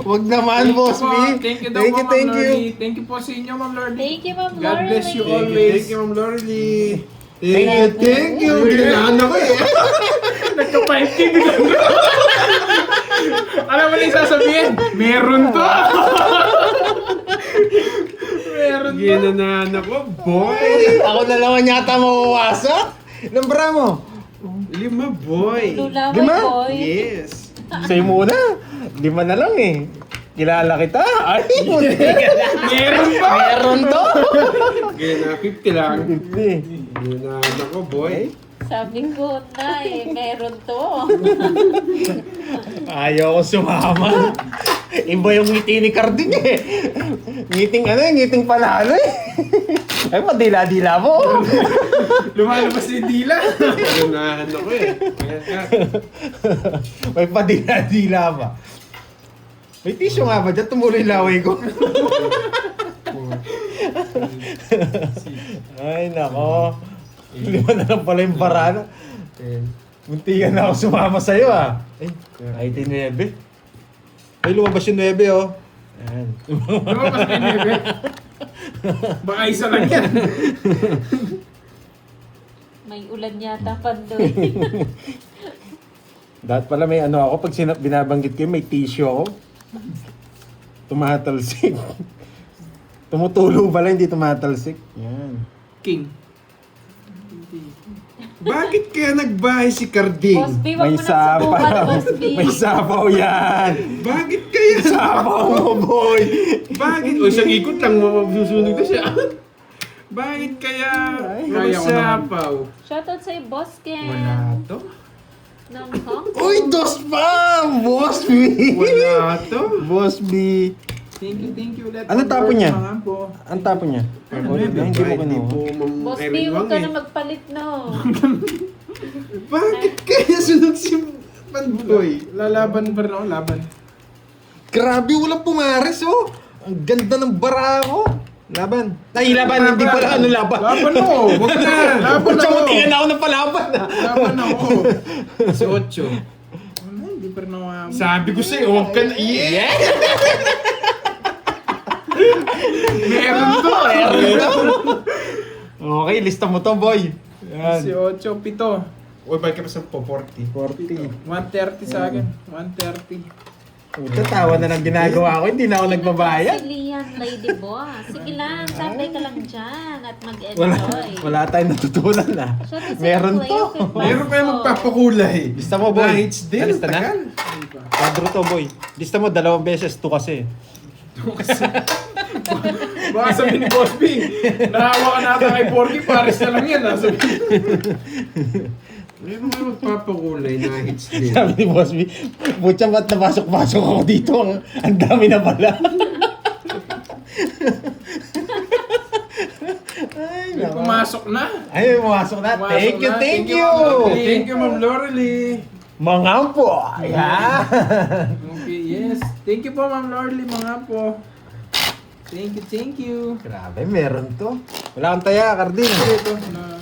B: Wag naman, Boss B.
D: Thank you daw po, Ma'am Lorelie. Thank you po sa inyo, Ma'am Lorelie.
C: Thank you, Ma'am
D: God bless you
C: Lorelie.
D: always.
A: Thank you, Ma'am Lorelie. Thank you. Ginahan ako eh.
D: Nagka-5K biglang. Alam mo na yung sasabihin? Meron to. Meron to.
A: Ginahan ako, boy.
B: Ako na naman yata mawawasak. Ilang bra mo?
A: 5, boy.
C: Lulaway,
B: Lima?
C: boy.
A: Yes.
B: Sa'yo muna. 5 na lang eh. Kilala kita. Ay,
D: Meron pa.
B: meron to.
A: Ginahan 50 lang.
B: 50.
A: Ginahan ako, boy.
C: Sabi ko na eh, meron to.
B: Ayaw ko sumama. Iba yung ngiti ni Carding eh. Ngiting panalo eh. Ay, madila-dila mo.
D: Lumalabas yung dila.
A: Ginahan ako eh. Ayan ka.
B: May padila-dila pa. May tissue nga ba dyan? Tumuloy laway ko. Ay, nako. 5 na lang pala yung barana. Muntikan na ako sumama sa'yo ah. Ay, 9. Ay, lumabas yung 9 oh. Ayan.
D: Lumabas yung nebe. Baka isa lang yan.
C: May ulan yata, Pandoy.
B: Dapat pala may ano ako, pag binabanggit ko may tissue ako. Tumatalsik. Tumutulo pala, hindi tumatalsik. Yan.
D: King.
A: Bakit kaya nagbahay si Carding?
C: Boss B, wag
B: May
C: mo nang subukan,
B: sapaw.
C: Boss B.
B: May sapaw yan.
A: Bakit kaya?
B: Sapaw mo, boy.
A: Bakit? O isang ikot lang, masusunog na siya. Bakit kaya?
D: Kaya ko
A: Sapaw.
C: Shoutout sa'yo, Boss Ken.
A: Wala to.
C: Ng Hong Kong.
B: Uy, dos pa! Boss B!
A: Wala to.
B: Boss B.
D: Thank you ulit.
B: Ano tapo niya?
D: Mga po.
B: Ang tapo niya?
A: Ano
B: Hindi mo kinuha.
C: Boss B, huwag ka na magpalit, no.
A: Bakit kaya sunog si Pandoy?
D: Lalaban pa rin ako, laban.
B: Grabe, walang pumares oh. Ang ganda ng bara ko. Laban. Ay, laban. Hindi pala ano laban.
D: Laban ako.
A: Huwag na.
D: Laban
B: Kutsa
D: ako.
B: mo, tingnan ako ng palaban ah.
D: Laban ako.
A: Si Ocho.
D: Ano, hindi pa rin ako.
A: Sabi ko sa'yo, huwag ka na. Yeah!
D: Meron to.
B: Okay, lista mo to, boy. Yan.
D: 18, 7.
A: Uy, balik ka pa 10, 40.
B: 40.
D: 130 sa akin. 130.
B: Puta, tawa na lang ginagawa ko. Hindi na ako nagbabayad.
C: Si Lian Lady Boss. Sige lang, sabay ka lang dyan at
B: Wala,
C: mag-enjoy.
B: wala tayong natutunan na.
C: Siya kasi
B: Meron
C: play
B: to.
C: of it,
A: Meron pa yung
C: Basto.
A: magpapakulay.
B: Lista mo, boy.
A: Nights din,
B: Nalista na?
A: tagal.
D: Ano pa?
B: Quadro to, boy. Lista mo, 2 beses. 2 kasi.
D: Baka sabihin ni Boss B, nahawa ka nata kay Porky, pares na lang yan. Sabi.
A: Meron pa yung magpapakulay na hits din.
B: Sabi ni Boss B, butya ba't napasok-pasok ako dito? Ang dami na pala. Ay,
D: May
B: naman.
D: pumasok na.
B: Ay, pumasok na.
D: Pumasok
B: Thank you,
D: na.
B: thank
D: Thank you,
B: you.
D: Ma'am Lorely.
A: Thank you, Ma'am Lorely.
B: Mangampo. Ayan.
D: Okay, yes. Thank you po, Ma'am Lorely, mga po. Thank you.
B: Grabe, meron to. Wala kang taya, Cardin.
D: Ito, na...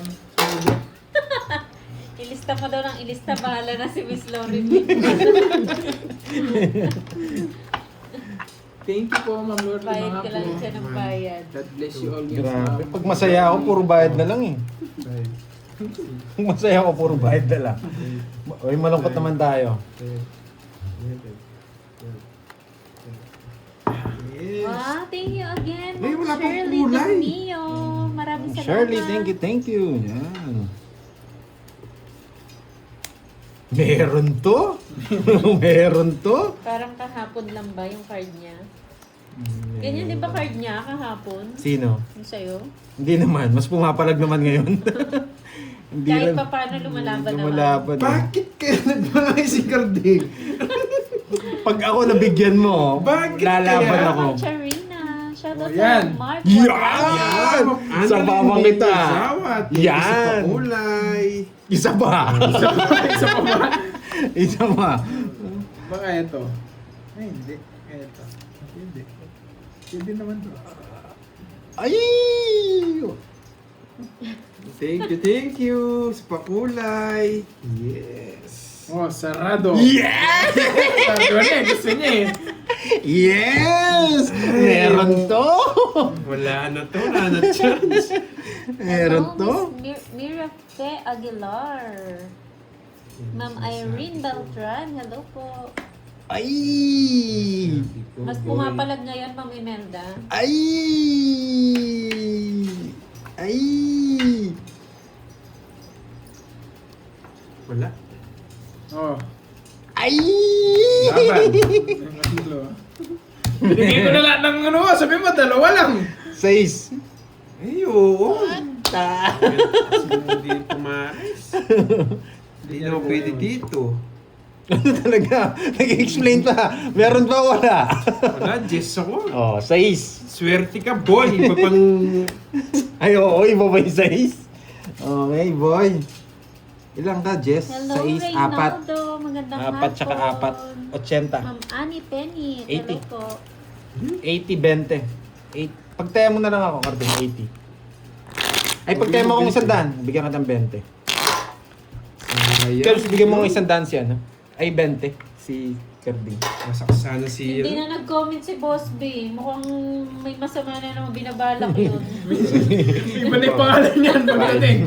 C: Ilista mo daw ng ilista. Bahala na si Miss Lorraine.
D: Thank you po, Ma'am Lorely,
C: Bayad
D: mga
C: ka lang
D: po.
C: siya ng bayad.
D: God bless you always,
B: Grabe.
D: ma'am.
B: Pag masaya ako, puro bayad na lang eh. Pag masaya ako, puro bayad na lang. Uy, malungkot naman tayo.
A: Yes.
C: Wow, thank you again,
A: Ay, wala
C: Ma'am
A: pang
C: Shirley
A: kulay.
C: Dumio. Maraming salamat.
B: Shirley, thank you. Yan. Meron to? Meron to?
C: Parang kahapon lang ba yung card niya? Ganyan di ba card niya kahapon?
B: Sino?
C: Yung sa'yo?
B: Hindi naman. Mas pumapalag naman ngayon. Hindi
C: Kahit
B: lang-
C: pa paano lumalaban naman.
B: lumalaban eh.
A: Bakit kaya nagbahay si Carding?
B: Pag ako nabigyan mo,
A: Bakit
B: lalaban
A: kaya?
B: ako.
C: Charina. Shoutout
D: Oh, yan.
C: sa Mark.
B: Yan! Sa bawang kita.
A: Yan!
B: Yan!
A: Sa kulay.
B: Isa pa.
D: Isa pa ba?
B: Isa pa.
D: Baka ito. Ay, hindi. Ito. Hindi. Hindi naman to.
B: Ay!
A: Thank you. Sa pakulay. Yes.
D: Oh, sarado.
B: Yes!
D: Sabi ko na eh, gusto niya eh.
B: Yes! Meron to!
A: Wala na to. Wala na chance.
B: Meron to?
C: Mirafe Aguilar. Ma'am Irene Beltran. Hello po.
B: Ay!
C: Mas pumapalag ngayon, Ma'am Imelda.
B: Ay! Ay!
A: Wala.
D: Oh.
B: Ay!
A: Laban.
D: Binigay ko na lahat ng ano, sabi mo, 2 lang.
B: 6.
A: Ay, oo.
B: Ta.
A: Hindi pumaris. Hindi na ako pwede dito.
B: Ano talaga? Nag-explain pa. Meron pa o wala?
A: Wala, Jess ako.
B: Oh, 6.
A: Swerte ka, boy. Iba pang...
B: Ay, oo, iba ba yung 6? Okay, boy. Ilang ka, Jess?
C: Hello,
B: 6, 4.
C: Reynaldo. Magandang hapon.
B: 4 tsaka 4. 80.
C: Ma'am Annie Penny.
B: 80.
C: Hello po.
B: 80, 20. Pagtaya mo na lang ako, Cardin, 80. Ay, pagtaya mo akong 100, bigyan ka ng 20. Kels, bigyan mo akong 100 siya, no? Ay, 20. Si Cardin.
A: Masak sana si...
C: Hindi na nag-comment si Boss B. Mukhang may masama na naman binabalak yun.
D: Iba na yung pangalan niyan pagdating.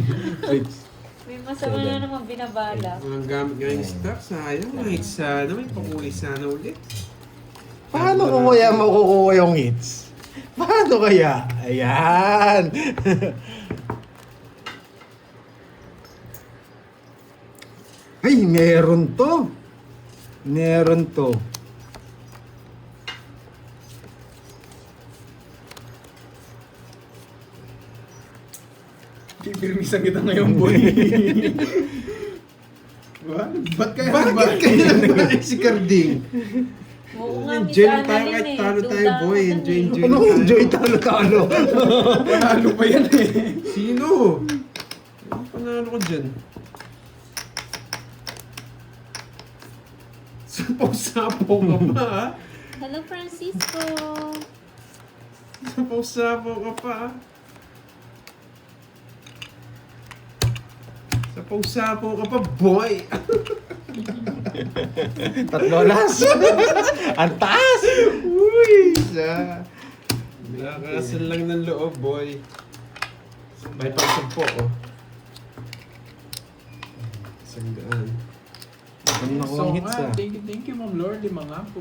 B: 6.
C: May masama na naman binabalak.
A: Mga gamit nga yung stock, sayang. Kahit sana, may pakulay sana ulit.
B: Paano ko kaya makukuha yung hits? Paano kaya? Ayan! Ay, meron to! Meron to.
D: Pipirmisan kita ngayon, boy. Ba? Ba't kaya
A: Bakit kaya nagbahay si Carding?
C: Oo nga,
A: Enjoy
C: Miss
A: lang tayo
C: Annalyn
A: kahit
C: eh.
A: talo tayo,
C: Duda
A: boy.
C: ako dun
A: Enjoy,
C: eh.
A: enjoy.
B: Ano enjoy talo-talo?
D: Panalo pa yan eh.
A: Sino? Ano panalo ko dyan? Sapaw-sapaw ka pa, ha?
C: Hello, Francisco.
A: Sapaw-sapaw ka pa, ha? Sapaw-sapaw ka pa, boy!
B: Tatlo las. Ang taas!
A: Uy! Nakakasal lang ng loob, boy. May pang-sampo, oh. Sanggaan.
B: Ganun ako
D: So
B: ang hits
D: nga,
B: ah.
D: thank you Ma'am Lord, mga po.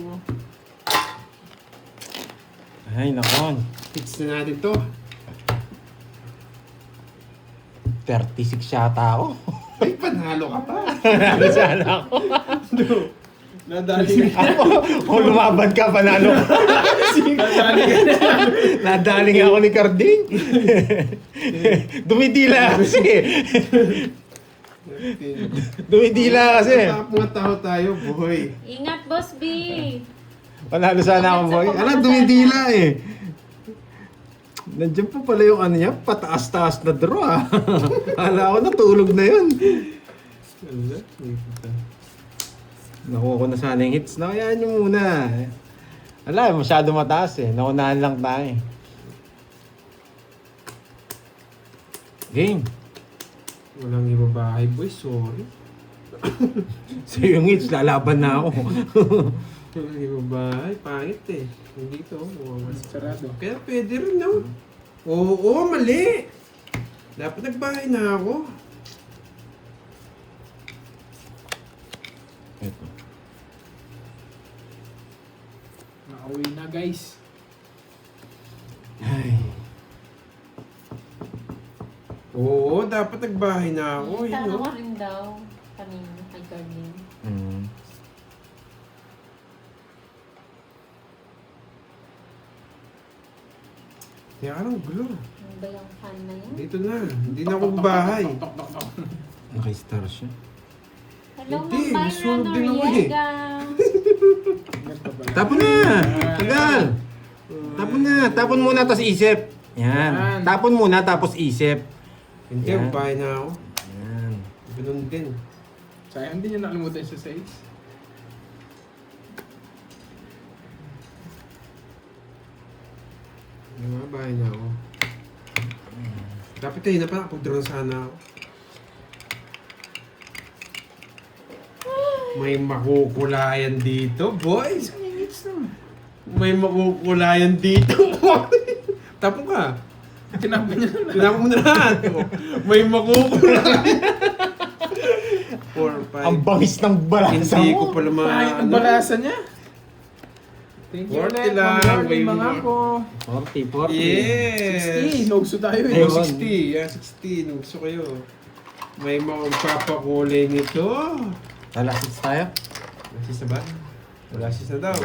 B: Ay, nakon.
A: Hits na natin to.
B: 36 yata ako.
A: Ay, panalo ka pa.
B: Sana ako.
D: Nadali ka.
B: Kung lumaban ka, panalo ka.
D: Nadali ka na.
B: Nadaling ako ni Carding. Dumitila kasi. Dumitila kasi.
A: Mga tao tayo, boy.
C: Ingat, Boss B!
B: Panalo sana ako, boy. Alam, dumitila eh. Nandiyan pa pala yung ano niya, pataas-taas na draw ah. Kala ko natulog na yun.
A: Wala.
B: Nakuha ko na sana yung hits. Nakayaan nyo muna. Wala, masyado mataas eh. Naunahan lang tayo. Game.
A: Walang ibabahay, boy. Sorry.
B: So yung hits, lalaban na ako.
A: Walang ibabahay. Pangit eh. Hindi to.
D: Sarado.
A: Kaya pwede rin, no? Oo, mali. Dapat nagbahay na ako.
B: Ito.
D: Nakauwi na guys.
B: Ay.
A: Oo, dapat nagbahay na ako. Yun,
C: Tama
A: no?
C: ko rin daw. Kanina, kay Garden.
B: Mm.
A: Kaya anong gulo?
C: Ano ba yung fan na yun?
A: Dito na. Hindi na ako bahay.
D: Tok, tok, tok.
B: Naka-star siya.
C: Hello,
A: Hindi,
C: Ma'am Byron
A: nasunog din ako eh.
C: Noriega.
D: Ingat ka pala.
B: Tapon na! Tagal! Tapon na! Tapon muna tapos isip. Yan.
D: Yan.
B: Tapon muna tapos isip.
A: Hindi,
B: Yan.
A: magbahay na ako.
B: Yan.
A: Ganun din.
D: Sayang din yung nakalimutan sa size.
A: Magbahay na ako. Dapat kayo na pa nakapag-draw sana ako. May makukulayan dito, boys. May makukulayan dito, boy. Tapos ka.
D: Tinapon niya na.
A: Tinapos mo na lahat. May makukulayan. 4, 5.
B: Ang bangis ng balansa
A: Hindi
B: mo.
A: ko pala ma...
D: Ay, ang balasa niya. Thank you
A: 40
D: ulit,
A: lang,
D: Ma'am Lord,
A: may
D: mga
A: more.
D: po.
B: 40.
A: Yes!
D: 60, nogso tayo eh.
A: Ayun, 60. Yeah, 60. Nung gusto kayo. May magpapakulay nito.
B: Wala, hits tayo?
A: Sis na ba? Wala sis na daw.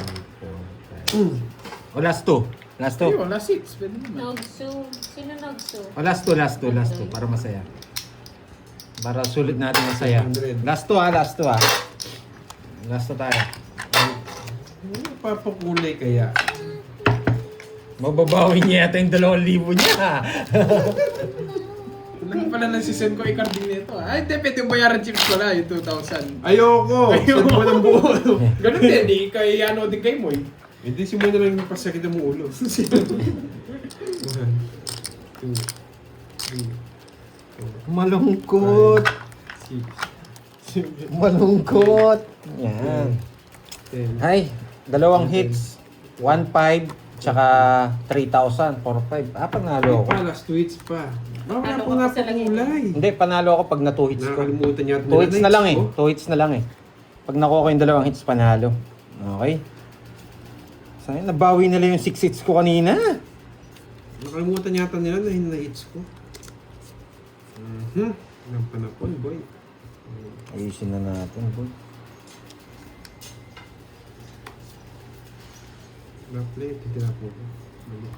B: O last two. Last two.
D: Ayun, wala 6. Pwede naman.
C: Nogsu. Sino Nogsu?
B: O last two. Para masaya. Para sulit natin masaya.
A: 100.
B: Last two ah. Last two tayo.
A: Ano papakulay kaya?
B: Mababawi niya yata yung 2,000 niya.
D: Lagi pala nasisend ko i-carding nito. Ay, hindi. Pwede yung bayaran chips pala yung 2,000.
A: Ayoko! Saan mo ng buo?
D: Ganun din. Di kay ano din kay Moy.
A: Hindi si mo na lang yung pasakit ng ulo. 1, 2, 3,
B: Malungkot.
A: 6, 7,
B: Malungkot. Yan.
A: 10.
B: Ay, dalawang hits. 1,500 tsaka 3,000. 4,500. Panalo ako.
A: Pa, last 2 hits pa. Wala
C: Ano
A: po
C: ko
A: nga
C: kasi lang yun?
A: pakulay.
B: Hindi, panalo ako pag na 2 hits ko.
A: Nakakalimutan niya.
B: 2 hits na lang eh. 2 hits na lang eh. Pag nakuha ko yung dalawang hits, panalo. Okay. Sayang, nabawi nila yung 6 hits ko kanina.
A: Nakalimutan yata nila na hina-hits ko. Ilang panapon, boy.
B: Ayusin na natin, boy.
A: Na-play, titira po ko. Mali.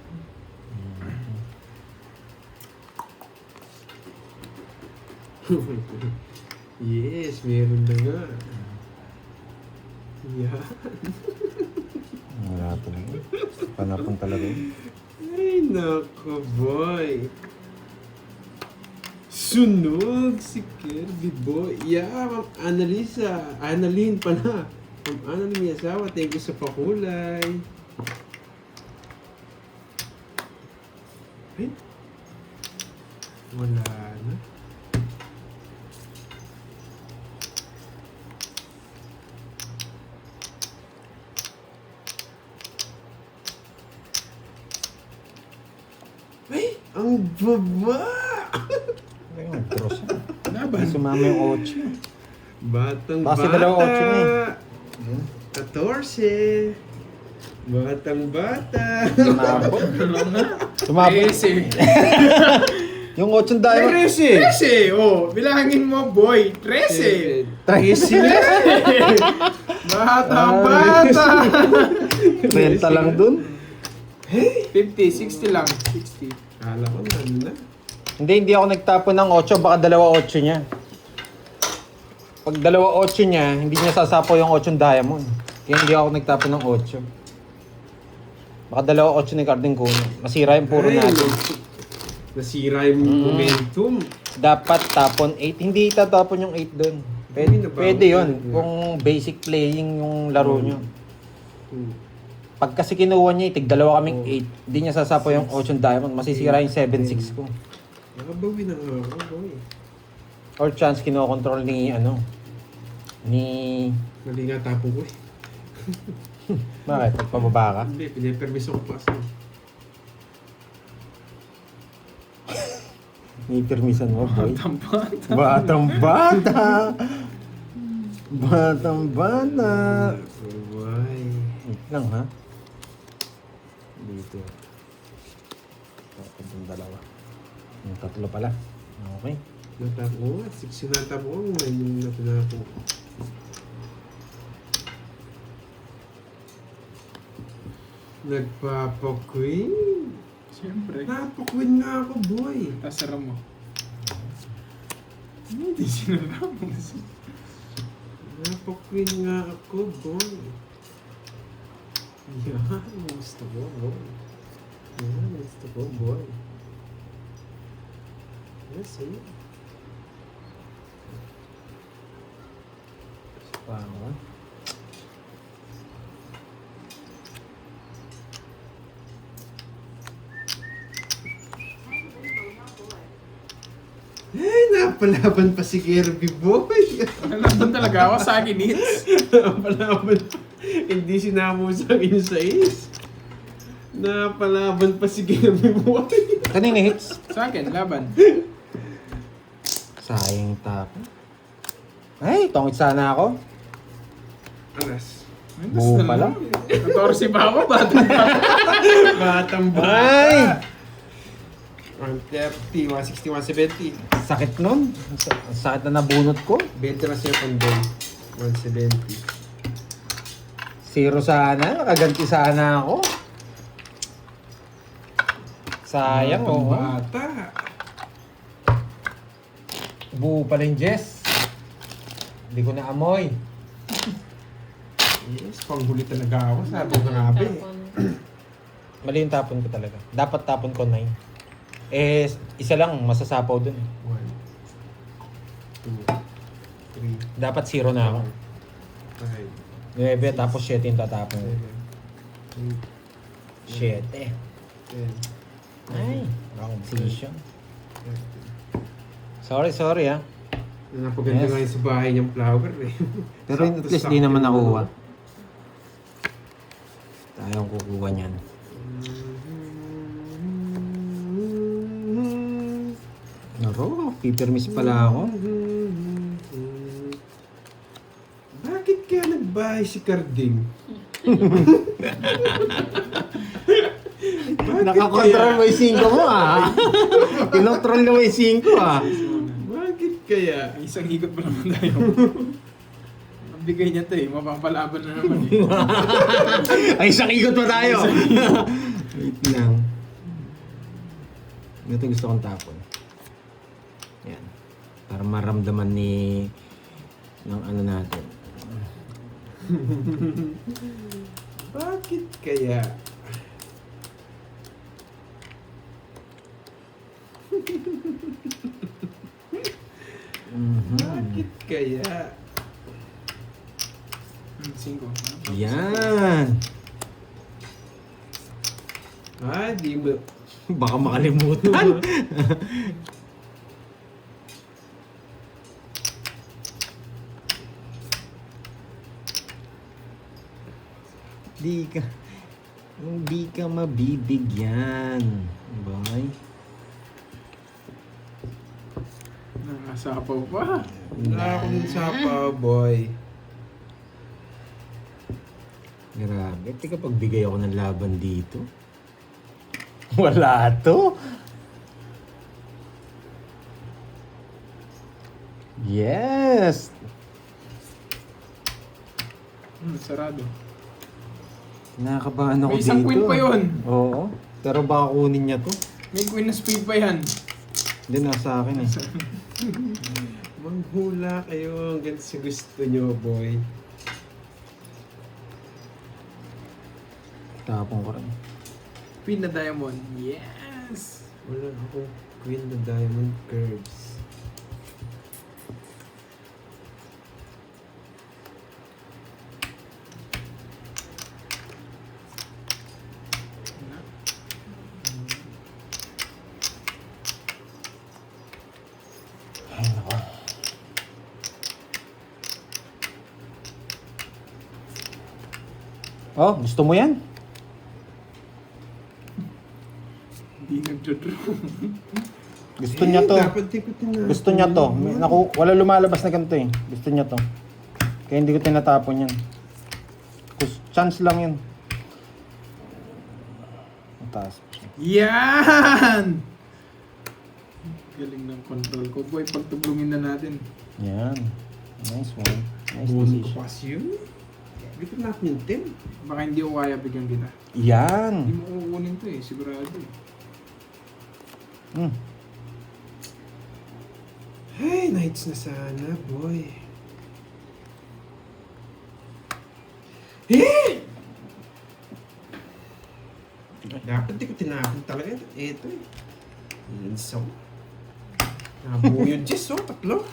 A: Yes, meron na nga. Yan.
B: Wala talaga. Panapon talaga yun.
A: Ay, nako, boy. Sunog si Kirby, boy. Yeah, Ma'am Annalisa. Annalyn pala. Ma'am Annalyn Yasawa, thank you sa pakulay. Ay. Wala na. Ay, ang baba!
B: Ay, mag-draw siya.
D: Laban.
B: Ay, sumama yung 8.
A: Batang
B: Kasi
A: bata.
B: dalawa 8 na
A: 14. Batang bata.
B: Sumabot. Sumabot.
D: 13.
B: Yung 8 diamond.
D: 13! Oh, bilangin mo, boy. 13!
B: 13
D: Bata!
B: 30 lang dun.
D: 50, 60 lang. 60.
A: Kala ko na, ano na.
B: Hindi ako nagtapon ng 8, baka dalawa 8 niya. Pag dalawa 8 niya, hindi niya sasapo yung 8 diamond. Kaya hindi ako nagtapon ng 8. Baka dalawa 8 ni Carding Kuno. Masira yung puro
A: Ay,
B: natin.
A: nasira yung momentum.
B: Dapat tapon 8. Hindi tatapon yung 8 doon. Pwede,
A: Hindi na ba?
B: pwede yun. Kung basic playing yung laro nyo. Pag kasi kinuha niya, tig dalawa kaming 8. Hindi niya sasapo yung 8 diamond. Masisira yung 7-6 ko.
A: Nakabawi na nga ako, boy.
B: Or chance kinokontrol ni ni
A: Mali nga tapo ko eh.
B: bakit? Pagpababa ka?
A: Hindi, pinapermiso ko pa kasi.
B: Ni permisan mo, boy.
D: Tampat.
B: Batang bata! Batang bata!
A: Why?
B: Wait lang, ha? Dito. Tapos yung dalawa. Yung tatlo pala. Okay.
A: Natapo ko. 6 natapo ko. Ngayon yung natanapo ko. Nagpapa-queen.
D: Siyempre.
A: Napa-queen nga ako, boy.
D: Tasara mo. Hindi sinara mo.
A: Napa-queen nga ako, boy. Yan, gusto ko, boy. Yan, gusto ko, boy. Yes, eh.
B: Paano?
A: Ay, napalaban pa si Kirby, boy.
D: Nandun talaga ako sa akin, hits.
A: Napalaban pa. Hindi sinamo sa akin sa is. Napalaban pa si Kirby, boy.
B: Kanina hits?
D: Sa akin, laban.
B: Sayang tapo. Ay, tongit sana ako.
A: Alas.
B: Buo pala.
D: 14 pa ako, bata.
A: Batang bata.
B: Ay!
A: 130, 160, 170.
B: Sakit nun. Ang sakit na nabunot ko.
A: 20 na siya pandol. 170.
B: 0 sana. Nakaganti sana ako. Sayang,
A: Batang
B: oo.
A: bata.
B: Buo pa rin, Jess. Hindi ko na amoy.
A: Yes, panghuli talaga ako. Sabi ko nga ba eh.
B: Mali yung tapon ko talaga. Dapat tapon ko 9. Eh, isa lang, masasapaw dun.
A: 1, 2, 3,
B: Dapat 0 na ako.
A: 5,
B: 9, tapos 7 yung tatapon.
A: 7,
B: 7.
A: 10,
B: Ay, wrong decision.
A: 13.
B: Sorry ah.
A: Napaganda
B: Yes.
A: nga yun sa bahay niyang flower eh.
B: Pero at least di naman nakuha. Tayong kukuha niyan. Naro, pipermis pala ako.
A: Bakit kaya nagbahay si Carding?
B: Nakakontrol mo yung 5 mo ah. Kinontrol mo yung 5 ah.
A: Bakit kaya?
D: Isang higot pa naman tayo. Ang bigay niya to eh, mapapalaban na naman eh.
B: Ay, isang ikot pa tayo. Wait lang. Ito gusto kong tapon. Yan. Para maramdaman ni ng ano natin.
A: Bakit kaya? Bakit kaya?
D: 5.
B: Yan.
A: Ah, di mo.
B: Baka makalimutan. Hindi ka mabibigyan. Bye.
D: Kasapaw pa.
A: Wala akong sapaw, boy.
B: Grabe, teka pagbigay ako ng laban dito. Wala to. Yes!
D: Sarado.
B: Nakakabahan ako
D: May isang
B: dito.
D: queen pa yun.
B: Oo. Pero baka kunin niya to.
D: May queen na spade pa yan.
B: Hindi, nasa akin eh.
A: Manghula kayo hanggang sa gusto nyo, boy.
B: Tapong ko rin.
D: Queen na diamond. Yes!
A: Wala akong queen na diamond curves.
B: Ay, nako. Oh, gusto mo yan?
D: Hindi nagdodraw.
B: Gusto niya to.
A: Dapat di ko tinapon.
B: Gusto niya to. Naku, wala lumalabas na ganito eh. Gusto niya to. Kaya hindi ko tinatapon yan. Chance lang yun. Mataas pa siya.
D: Yan! Galing ng control ko. Boy, pagtublungin na natin.
B: Yan. Nice one. Nice
A: Buwan ko
B: decision.
A: pass yun. Dito natin yung 10.
D: Baka hindi ko kaya bigyan kita.
B: Yan.
D: Hindi mo kukunin to eh, sigurado eh.
B: Hmm.
A: Ay, nights na sana, boy. Eh! Dapat di ko tinapon talaga. Ito eh. Insaw. Nabuo yung Jess, oh. Tatlo.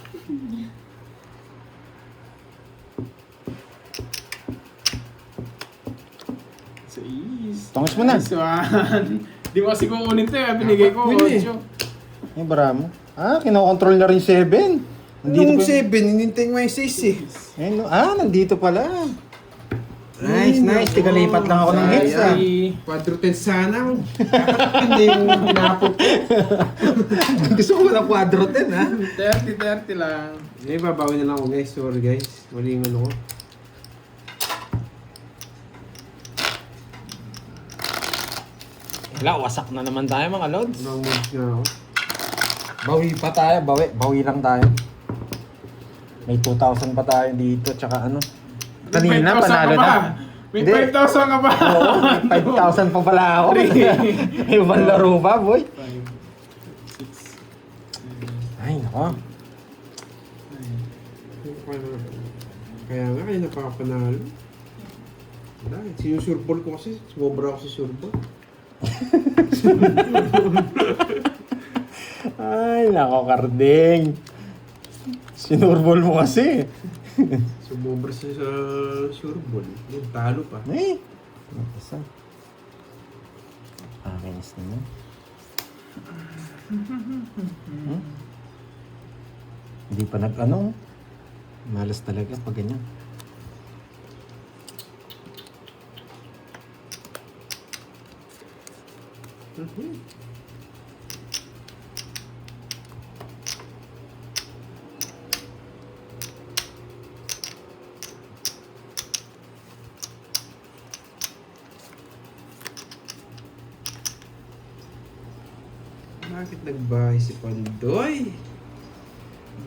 D: Sa is.
B: Tongos mo na.
D: Nice one. Di mo kasi kukunin to eh. Binigay ko
A: Dapat yun
D: 8.
B: Yung bara mo. Ah, kinokontrol na rin 7.
A: Nung
B: pa-
A: 7, hinintay mo yung 6 eh.
B: Ayun, nandito pala. Nice,
A: Ay,
B: nice.
A: nako.
B: Tigalipat lang ako ng hits ah.
A: Quadro 10 sana. Dapat hindi yung hinapon ko.
B: Gusto ko ng quadro 10 ha.
D: 30 lang.
A: Eh, babawi na lang ako guys. Sorry guys. Mali yung ano ko.
B: Wala, wasak na naman tayo mga lods.
A: Wrong moves nga ako.
B: Bawi pa tayo, bawi lang tayo. May 2,000 pa tayo dito, tsaka ano. Kanina,
D: 5,000
B: panalo
D: ka pa.
B: na.
D: May
B: Hindi.
D: 5,000 ka pa.
B: Oo, 5,000 pa pala ako. May ibang laro pa, boy.
D: 5, 6,
B: Ay, nako.
A: Kaya nga, kaya napapanalo. Wala, sinusurbol ko kasi. Sumobra ako sa surbol.
B: Ay, nako, Karding. Sinurbol mo kasi.
A: Sumobra siya sa surbol. Yung talo pa.
B: Ay, isa. Pakinis naman. Hmm? Hindi pa nag-ano. Malas talaga pag ganyan.
A: Bakit nagbahay si Pandoy?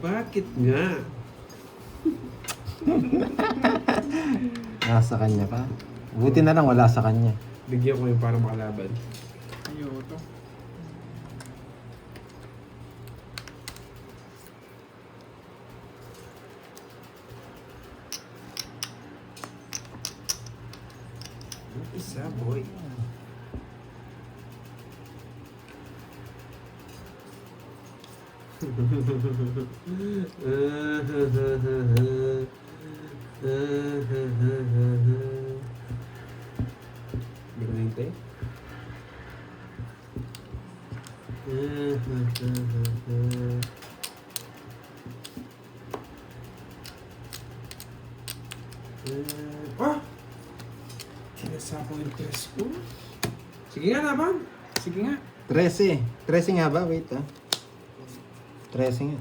A: Bakit nga?
B: Nasa kanya pa. Buti na lang wala sa kanya.
A: Bigyan ko yung para makalaban.
D: Ayaw to.
A: Isa, boy. Hindi ko nahintay. Ah! Sinasapang yung press ko. Sige nga naman.
D: Sige nga.
B: 13. 13 nga ba? Wait ah. 13 nga.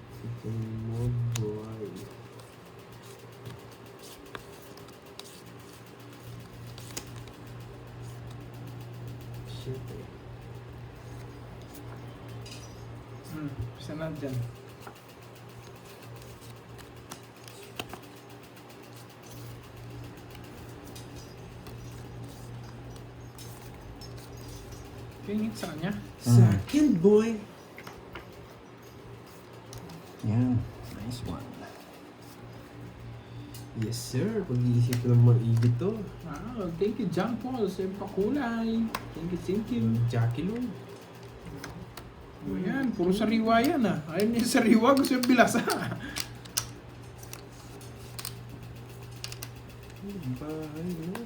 A: Suno boy. Shit eh.
D: Isa na dyan. Pingit sa kanya.
A: Second boy.
B: Yan. Nice one.
A: Yes sir, pag-iisip ko ng maigi to.
D: Wow, thank you John Paul sa iyong pakulay. Thank you.
A: Jackie Lou.
D: O yan, puro sariwa yan ah. Ayaw niya sariwa, gusto yung bilasa.
A: Bahay na.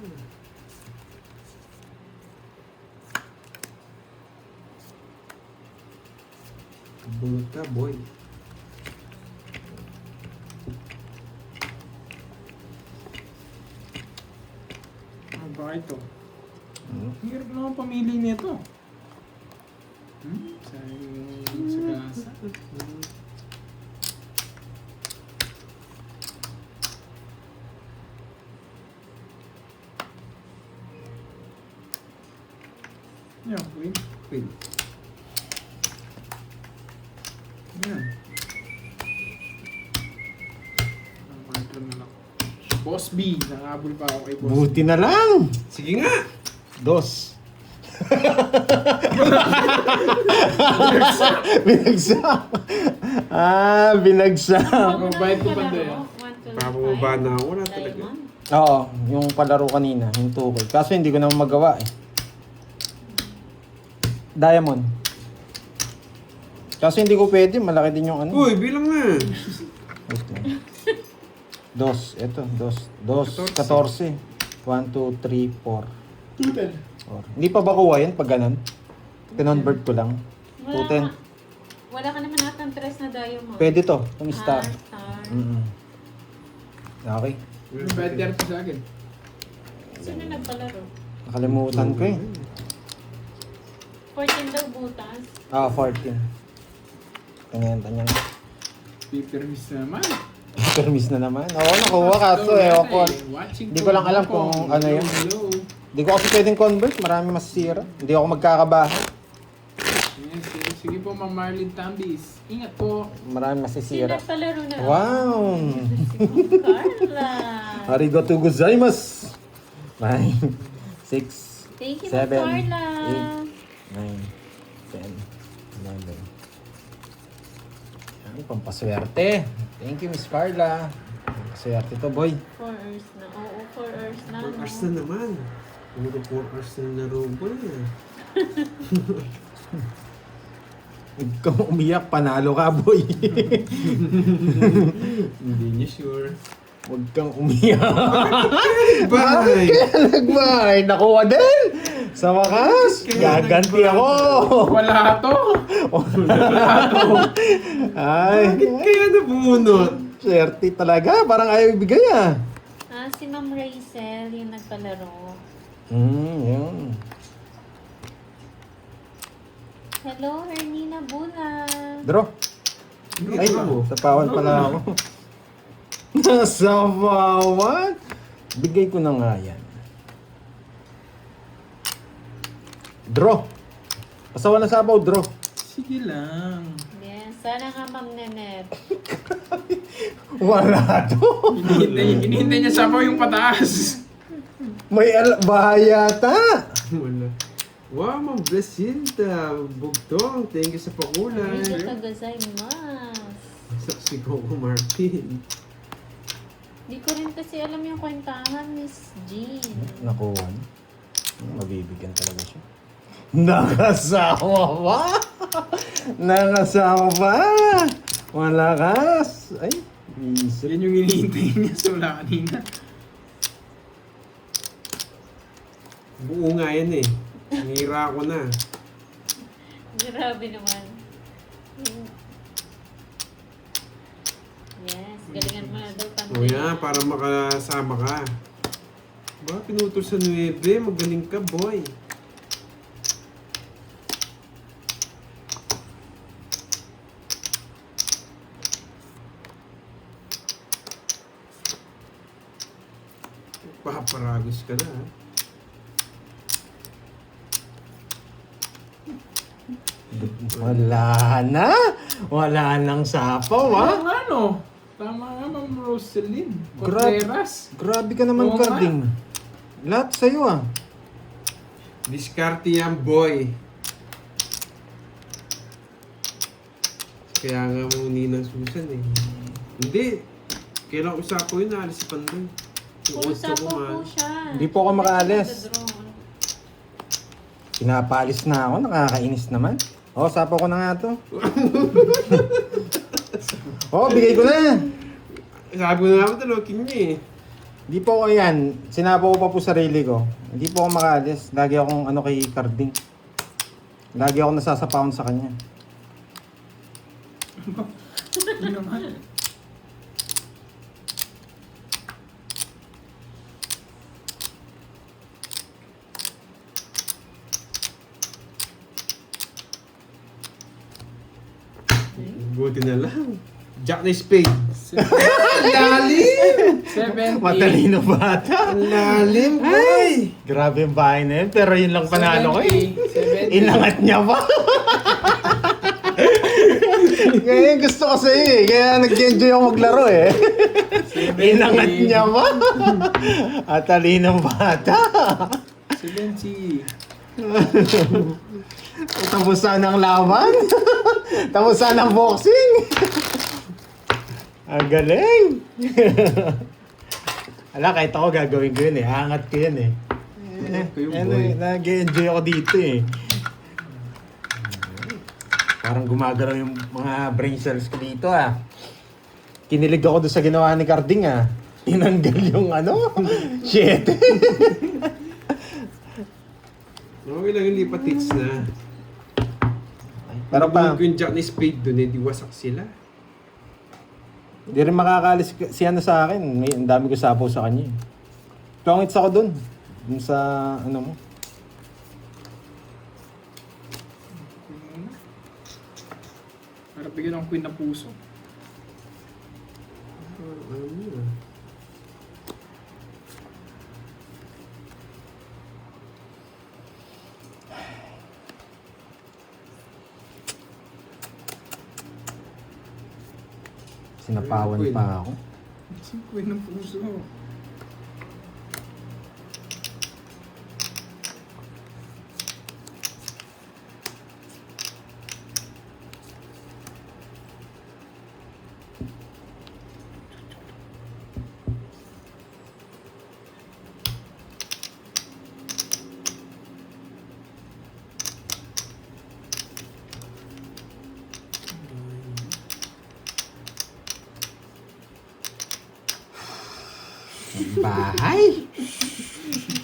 A: Bulot ka boy.
D: Ano ba ito?
B: Hmm.
D: Ang hirap naman pamili nito. Sayang sa gasa. Yan, queen.
A: Queen.
D: Yan. Ang partner na lang. Boss B, nakabol pa ako kay Boss B.
B: Buti na lang.
A: Sige nga!
B: Dos. Binagsak. Binagsak.
D: Mabait ko pa doon.
A: Papababa na ako na talaga.
B: Oo, yung palaro kanina, yung tukol. Kaso hindi ko naman magawa eh. Diamond. Kaso hindi ko pwede, malaki din yung ano.
A: Uy, bilang nga!
B: Okay. Dos, eto, dos, 14. 1, 2, 3, 4. Hindi pa ba kuha yan pag ganun? Kinonvert ko lang. 210.
C: Wala ka naman natang tres na diamond.
B: Pwede to, itong star.
C: Star.
B: Okay.
D: Better to sa akin.
C: Sino nagpalaro?
B: Nakalimutan ko eh.
C: 14 daw butas.
B: 14. Tanyan.
D: Pipermis naman.
B: Permis na naman. Oo, nakuha kaso eh. Hindi ko lang alam kung ano yun.
D: Hello.
B: Hindi ko kasi pwedeng convert. Marami masisira. Hindi ako magkakabahan.
D: Sige po, Ma'am Marlene Tambis. Ingat po.
B: Marami
C: Sino
B: masisira.
C: nagpalaro na?
B: Wow!
C: Si Carla.
B: Arigato gozaimasu! 9, 6,
C: Thank you,
B: 7,
C: Carla.
B: 8, 9, 10, 11. Yan, pampaswerte. Thank you, Miss Carla. Pampaswerte to, boy.
C: 4 hours na. Oo, 4 hours na.
A: 4 hours na naman. Puro 4 hours na laro boy.
B: Huwag kang umiyak, panalo ka, boy.
A: Hindi niya sure.
B: Huwag kang umiyak.
A: Bye!
B: Nagbay, nakuha din. Sa wakas, gaganti ako.
D: Wala to.
B: Ay,
A: Bakit kaya nabunot?
B: swerte talaga. Parang ayaw ibigay ah.
C: Si Ma'am Rachel, yung nagpalaro.
B: Yun.
C: Hello, Hernina Bula.
B: Draw. Ay, sapawan pala ako. Nasapawan? Bigay ko na nga yan. Draw. Pasawa na sabaw, draw.
D: Sige lang.
C: Yes, sana nga Ma'am Nenet.
B: Wala to.
D: Hinihintay niya sabaw yung pataas.
B: May bahayata.
A: Wala. Wow, Ma'am Blasinda. Bugtong. Thank you sa pakulay.
C: Arigatou gozaimasu.
A: Si Coco Martin.
C: Di ko rin kasi alam yung kwentahan, Miss Jean.
B: Nakuha. Mabibigyan talaga siya. Nakasawa pa! Nakasawa pa! Malakas! Ay, isip.
D: Yan yung hinihintay niya sa wala kanina.
A: Buo nga yan eh. Nira ko na.
C: Grabe naman. Yes, galingan mo na daw
A: O yan, para makasama ka. Ba, pinutol sa 9. Magaling ka, boy. Paparagos ka na, ha?
B: Wala na! Wala nang sapaw, ha?
D: Ano nga no? Tama nga, Ma'am Roselyn.
B: Grabe.
D: Contreras.
B: Grabe ka naman,
D: Oo nga.
B: Carding. Lahat sa'yo, ah.
A: Diskarte yan, boy. Kaya nga muni ng Susan eh. Hindi. Kailang usapo yun, naalis si Pandoy. Yung
C: Puro
A: otso ko
C: sapo
A: man.
C: po siya.
B: Hindi po ako makaalis.
C: Nagdadraw.
B: Pinapalis na ako, nakakainis naman. Oh, sapaw ko na nga to. Oh, bigay ko na.
A: Sabi ko na naman talokin niya eh.
B: Hindi po ako yan. Sinapaw ko pa po sarili ko. Hindi po ako makaalis. Lagi akong ano kay Carding. Lagi ako nasasapawan sa kanya.
D: Yun naman.
A: Buti na lang. Jack na spade.
D: Lalim! 70.
B: Matalino bata.
A: Lalim, boy!
B: Grabe yung bahay na yun. Pero yun lang panalo ko eh.
D: 70.
B: Inangat niya pa. Ngayon gusto ko sa'yo eh. Kaya nag-enjoy ako maglaro eh. Inangat niya pa. At talinong bata.
D: 70.
B: Tapos sana ang laban. Tapos sana ang boxing. Ang galing. Ala, kahit ako gagawin ko yun eh. Angat ko yun eh.
A: Kayo, boy.
B: Nag-enjoy ako dito eh. Parang gumagalaw yung mga brain cells ko dito ah. Kinilig ako doon sa ginawa ni Carding ah. Tinanggal yung ano, 7.
A: Okay lang yung lipat hits na.
B: Pero pa,
A: Kung yung Jack na spade doon eh, di wasak sila.
B: di rin makakalis si ano sa akin. May ang dami ko sapaw sa kanya. Tungits ako doon. Doon sa ano mo.
D: Para bigyan ng queen na puso.
A: Ano mo yun?
B: Sinapawan pa ako.
D: Kasi queen ng puso.
B: Bahay?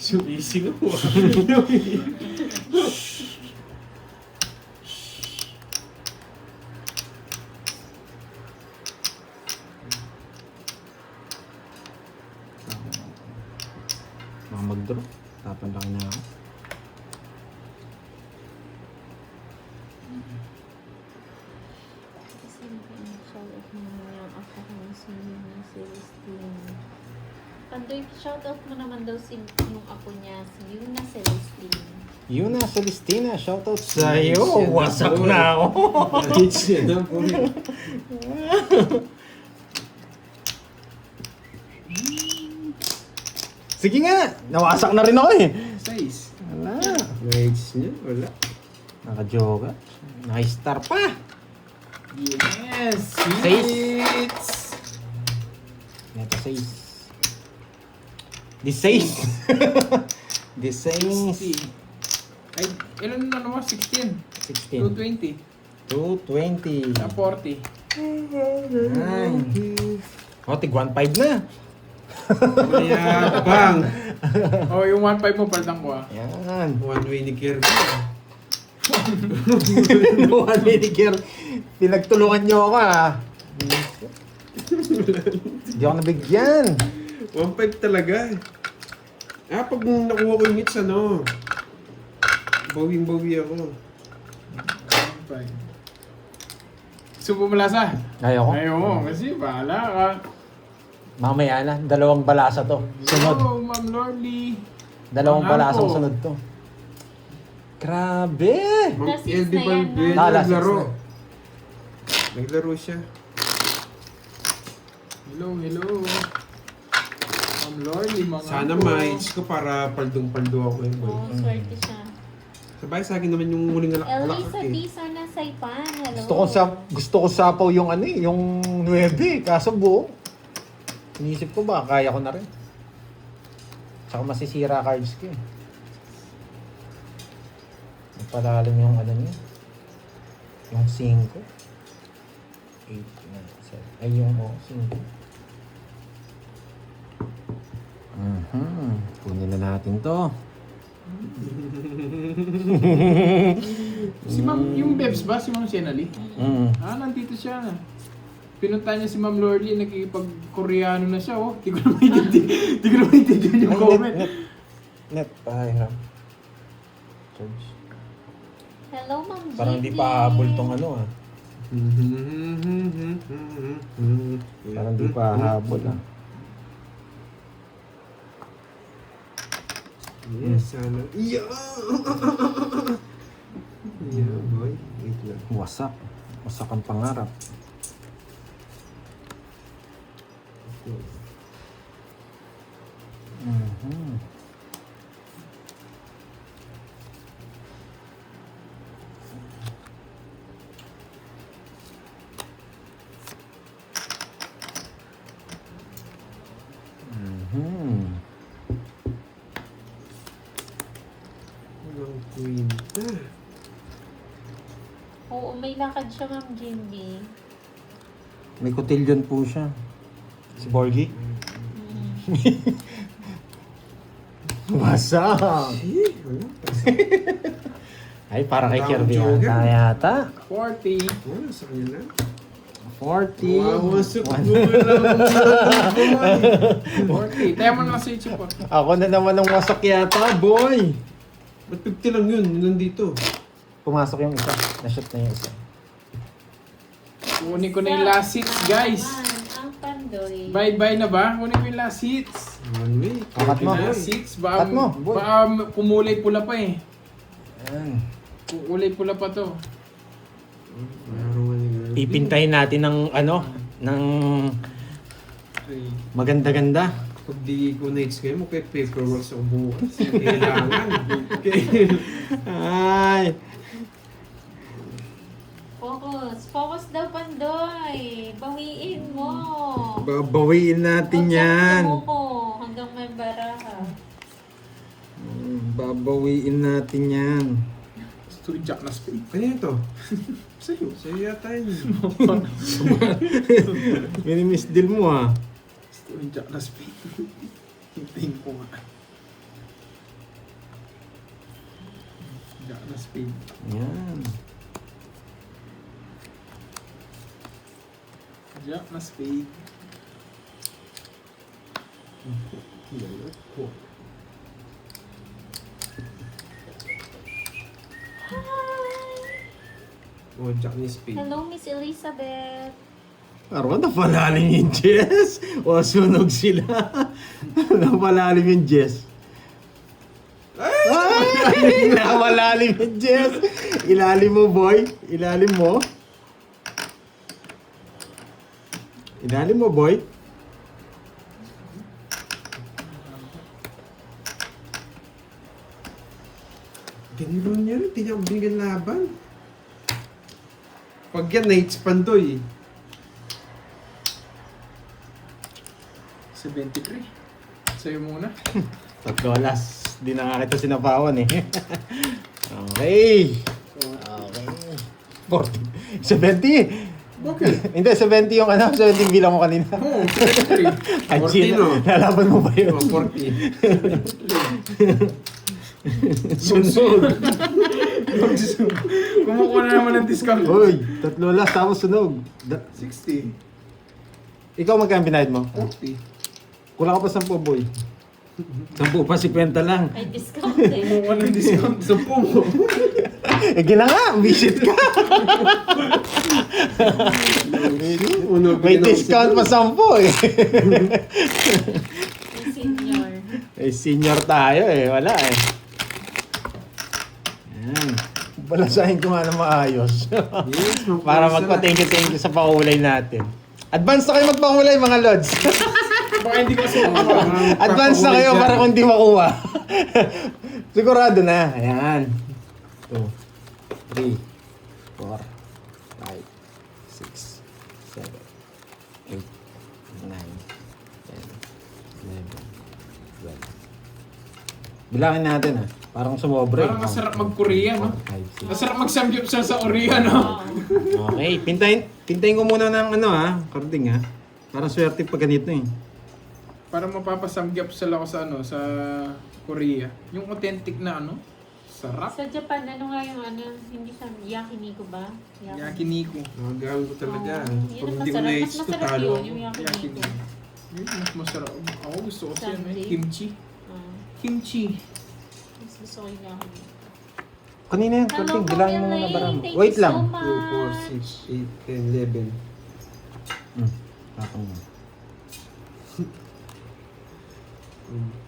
A: Sumising ako.
B: mag-draw. Tapan lang na ako.
C: Kasi shoutout mo naman yung ako kung si Celestine. Pandoy, shoutout mo naman daw si yung ako niya, si Yuna Celestine.
B: Yuna Celestina, shoutout sa'yo. Wasak na ako.
A: Hits niya na po.
B: Sige nga, nawasak na rin ako eh.
D: 6.
B: Wala.
A: Hits niya, wala.
B: Naka-joga. Naka-star pa.
D: Yes!
B: Seis. Neto 6. Di 6. Di 6.
D: Ay, ilan na naman? 16.
B: 16.
D: 220.
B: 220.
D: Na 40.
B: Ay. O, tig 1.5 na.
A: Kaya, bang!
D: Oh, yung 1.5 mo, palitan ko ah.
B: Yan.
A: One way ni Kirby.
B: Buwan Medicare. Pinagtulungan nyo ako ah. Hindi ako nabigyan.
A: 1.5 talaga. Ah, pag nakuha ko yung hits, ano, bawing-bawi ako.
D: 1.5. Subo malasa?
B: Ayoko.
D: Ayoko, kasi bahala ka.
B: Mamaya na. Dalawang balasa to. Sunod.
D: Oh, Ma'am Lordy.
B: Dalawang
D: Ang
B: balasang
D: ako.
B: sunod to. Grabe!
A: Ma'am
C: Nasis
A: LB
C: na yan,
A: Balbe,
C: no?
A: naglaro.
B: Nasis
A: Naglaro siya.
D: Hello, hello. Ma'am Lordy, mga
A: Sana
D: po.
A: ma-hits ko para paldong-paldo ako yun, boy.
C: Oo, swerte siya.
A: Sabay sa akin naman yung huling
C: Elisa
A: alak eh.
C: Disa na Saipan. Hello.
B: Gusto ko sapaw yung ano eh, yung 9. Kaso buo. Inisip ko ba, kaya ko na rin. Tsaka masisira cards ko eh. Napalalim yung ano niya. Yung 5. 8, 9, 7. Ay, yung 5. Kunin na natin to.
D: Si Ma'am, yung Bebs ba? Si Ma'am Senali?
B: Mm.
D: Ah, nandito siya. Pinunta niya si Ma'am Lordy, nakikipag-Koreano na siya, oh. Di ko na maintindihan yung
B: Ay,
D: comment.
B: net. Pahiram. Charge.
C: Hello, Ma'am Gigi.
B: Parang di pa habol tong ano ah. Parang di pa habol ah.
A: Yes, sana. Yeah! Yeah, boy. Wait lang.
B: Wasak. Wasak ang pangarap. Mhm. Mhm.
A: Walang kwenta.
C: Oo, may lakad siya, Ma'am Jimmy.
B: May cotillion po siya. Si Borgie? Wasak!
A: Eh, wala.
B: Ay, para kay
A: Tawag
B: Kirby
A: joker.
B: yata.
D: 40.
A: Wala, sa kanya lang.
B: 40.
A: Wawasak
B: One.
A: mo lang.
D: 40. Tayo mo na sa YouTube po.
B: Ako na naman ang wasak yata, boy!
A: Ba't 50 lang yun? Nandito.
B: Pumasok yung isa. Na-shoot na yung isa.
D: Kunin ko na yung last hits, guys.
C: Ang Pandoy.
D: Bye-bye na ba? Kunin ko yung last hits.
A: One way.
B: Akat mo.
D: Last hits. Baka,
B: Cut mo, boy.
D: baka kumulay pula pa eh.
B: Ayan.
D: Kulay pula pa to.
B: Pipintahin natin ng ano, ng
D: Okay.
B: maganda-ganda.
A: Pag di ko na-hits ngayon, paperwork sa bukas. Kailangan.
B: Ay!
C: Focus. Focus daw, Pandoy. Bawiin mo.
B: Babawiin natin
C: Huwag
B: yan.
C: kang sumuko hanggang may baraha.
B: Babawiin natin yan.
D: Gusto yung Jack na spade.
A: Ano yun to?
D: Sa'yo.
A: Sa'yo yata yun.
B: Minimiss deal mo ah.
D: Gusto yung Jack na spade. Hintayin ko nga. Jack na spade.
B: Yan.
D: Jack na spade.
A: O, Jack ni Spade.
C: Hello, Miss Elizabeth.
B: Araw, napalalim yung Jess. O, sunog sila. Napalalim yung Jess. Ay! Napalalim yung Jess. Ilalim mo, boy. Ilalim mo. Ilalim mo, boy.
A: Ganilo niya rin, hindi niya binigyan laban. Pag yan, na-hitspan to eh.
D: 73. Sa'yo muna.
B: Tatlo alas. Di na nga kita sinapawan eh. Okay. Okay. 40. 70.
D: Bakit?
B: Hindi, 70 yung ano. 70 bilang mo kanina.
D: Oo, 73.
B: Ay,
A: 40
B: Gina,
A: no?
B: lalaban mo ba yun?
A: O, 40.
B: Sunog.
D: Kumukuha na naman ng discount.
B: Uy, tatlo alas tapos sunog.
A: 60.
B: Ikaw magkano binayad mo?
A: 40.
B: Kulang ka pa 10, boy. 10 pa, 50 lang.
C: Ay, discount eh.
D: Kumukuha ng discount.
A: 10 mo.
B: Eh, gina nga, visit ka. May discount pa 10 eh.
C: Yung senior.
B: Eh, senior tayo eh. Wala eh. Yan. Balasahin ko nga na maayos.
A: Yes,
B: Para magpa-thank you sa pakulay natin. Advance na kayo magpakulay mga lods.
D: Baka hindi kasi
B: Advance na kayo para kung di makuha. Sigurado na. Ayan. 2, 3, 4, 5, 6, 7, 8, 9, 10, 11, 12. Bilangin natin ah. Parang sumobra.
D: Parang masarap mag-Korea, no?
B: 5, 6.
D: Masarap mag-samgyupsal sa Korea, no?
B: Okay, pintayin ko muna ng ano ha, karding ha. Parang swerte pag ganito eh.
D: Para mapapasamgyupsal ako sa ano, sa Korea. Yung authentic na ano, sarap.
C: Sa Japan, ano nga yung ano, hindi sa yakiniku ba?
D: Yakiniku.
A: Gagawin ko talaga.
C: Oo,
A: Pag
C: yun ang
A: hindi ko
C: masarap. Mas
A: na-hits to,
C: masarap
A: talo
C: yun,
A: ako.
C: yung yakiniku.
D: Yakiniku. Yun, mas masarap. Ako gusto ko siya,
C: Sunday.
D: kimchi.
C: Ah,
D: Kimchi.
C: mas gusto ko yung yakiniku.
B: Kanina yan,
C: Hello,
B: karding, bilangin mo muna
C: Mami
B: bara mo.
C: Elaine.
B: Wait
C: Thank
B: lang.
C: you so
A: 2, 4, 6, 8, 10, 11.
B: Tapang mo.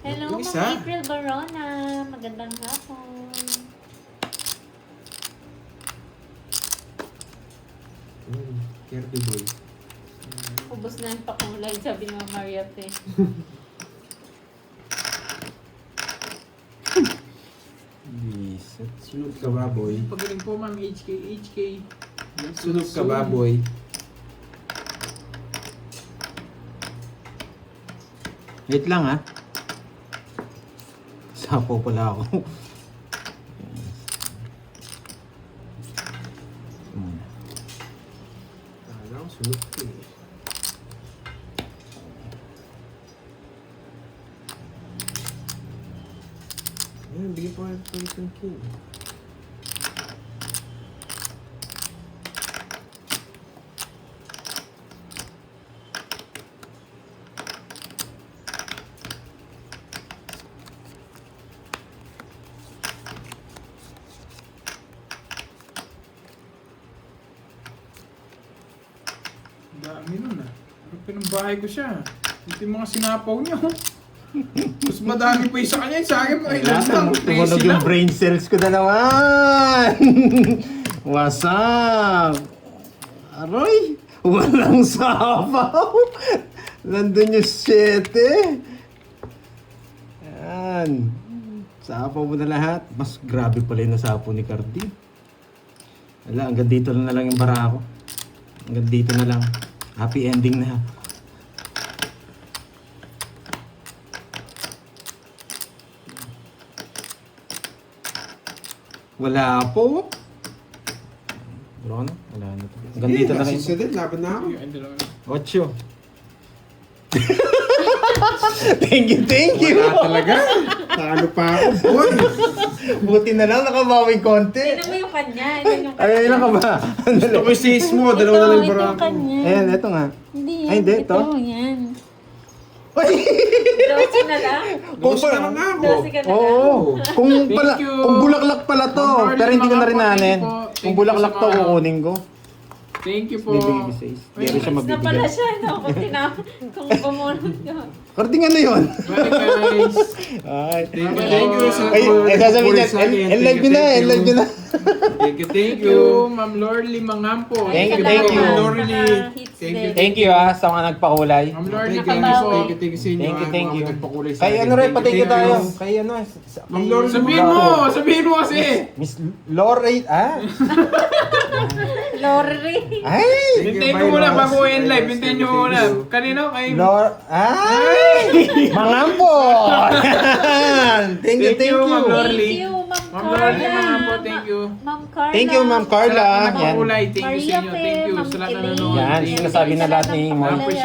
C: Hello,
A: Yung
C: Ma'am
A: isa.
C: April Barona. Magandang hapon.
A: Kirby boy.
C: Ubus na yung pakulay, sabi ni Ma'am Mariate.
B: Bisit.
A: Sunod ka ba, boy?
D: Pagaling po, ma'am. HK.
A: Sunod ka ba, boy?
B: Wait lang ha. Sapo pala ako. Muna.
A: Kala ko, sunod ka eh. Ayan, bigyan pa kayo ng Pelican King.
D: Dami nun ah. Pero pinambahay ko siya. Ito yung mga sinapaw niya. oh. Mas madami pa yung sa kanya. Sa akin, ay lang.
B: Tumunog
D: 13
B: yung
D: lang.
B: brain cells ko na naman. What's up? Aroy, walang sapaw. Nandun yung 7. Yan. Sapaw mo na lahat. Mas grabe pala yung nasapaw ni Cardi. Wala, hanggang dito na lang yung bara ko. Hanggang dito na lang. Happy ending na. Wala po. Bro, ano? Wala na to. Hanggang dito na lang.
A: Susunod, laban na ako.
D: Yung dalawa.
B: 8. Thank you.
A: Wala talaga. Talo pa ako, boy.
B: Buti na lang nakabawing konti.
C: Tignan mo yung kanya. Ito yung kanya.
B: Ay, ilan ka ba?
A: Ito ko yung mo, dalawa na lang yung
C: Ito
A: bara
C: yung
A: ko.
C: kanya.
B: Ayan, ito nga.
C: Hindi
B: Ay, hindi, ito.
C: Ito, yan. 12 na lang?
B: Kung
A: Gusto na nga ako.
C: 12 ka na lang?
B: Oo. Kung
D: Thank
B: pala,
D: you.
B: kung bulaklak pala to,
D: Ma'am Marley,
B: pero hindi ko na rin
D: mga po,
B: nanin.
D: thank you po.
B: Kung
D: Thank you
B: bulaklak
D: sa
B: to,
D: mga-
B: kukunin ko.
D: Thank you po.
B: Bibigay ko sa is. Hindi rin siya
C: Na pala
B: mabibigay.
C: siya, no? Kung bumunod ka.
B: Karding ano yun?
D: Bye guys.
B: Ay,
A: Thank you sa
B: Ay, sasabihin niya, live nyo na, live nyo na.
A: Thank you, thank
D: Thank
A: you.
D: you, Ma'am Lorly Mangampo.
B: Thank you,
C: Salamat.
B: thank you.
A: Ma'am Lorly.
C: Naka-hits
A: Thank you,
C: din.
B: Thank you sa mga nagpakulay.
D: Ma'am Lorly,
A: Thank
C: Nakabawi.
A: you, thank you sa inyo.
B: Thank you, thank
A: mga
B: you.
A: nagpakulay sa
B: Kay
A: akin.
B: ano rin,
A: Thank you,
B: patingin
A: thank you.
B: tayo. Kay ano,
A: Ma'am Lorly,
D: Sabihin mo kasi.
B: Miss Lorraine,
C: Lorry.
B: Ay!
D: Hintayin ko muna bago end live. Hintayin nyo muna. Kanino? Kay...
B: Ay! Mangampo! Thank you, thank you.
D: Ma'am Lorly.
C: Thank you, Ma'am
D: Ma'am Lorly
C: Carla.
D: Mangampo, thank you.
C: Ma'am Carla.
B: Thank you, Ma'am
D: Sa
B: Carla.
D: lahat ng
B: Yan.
D: nagpakulay, thank you sa inyo.
C: Maria
D: Thank you
C: Ma'am
D: sa lahat na
C: Elaine.
D: nanonood.
B: Yan,
D: Thank you.
B: sinasabi na lahat ni Moy.
D: Appreciate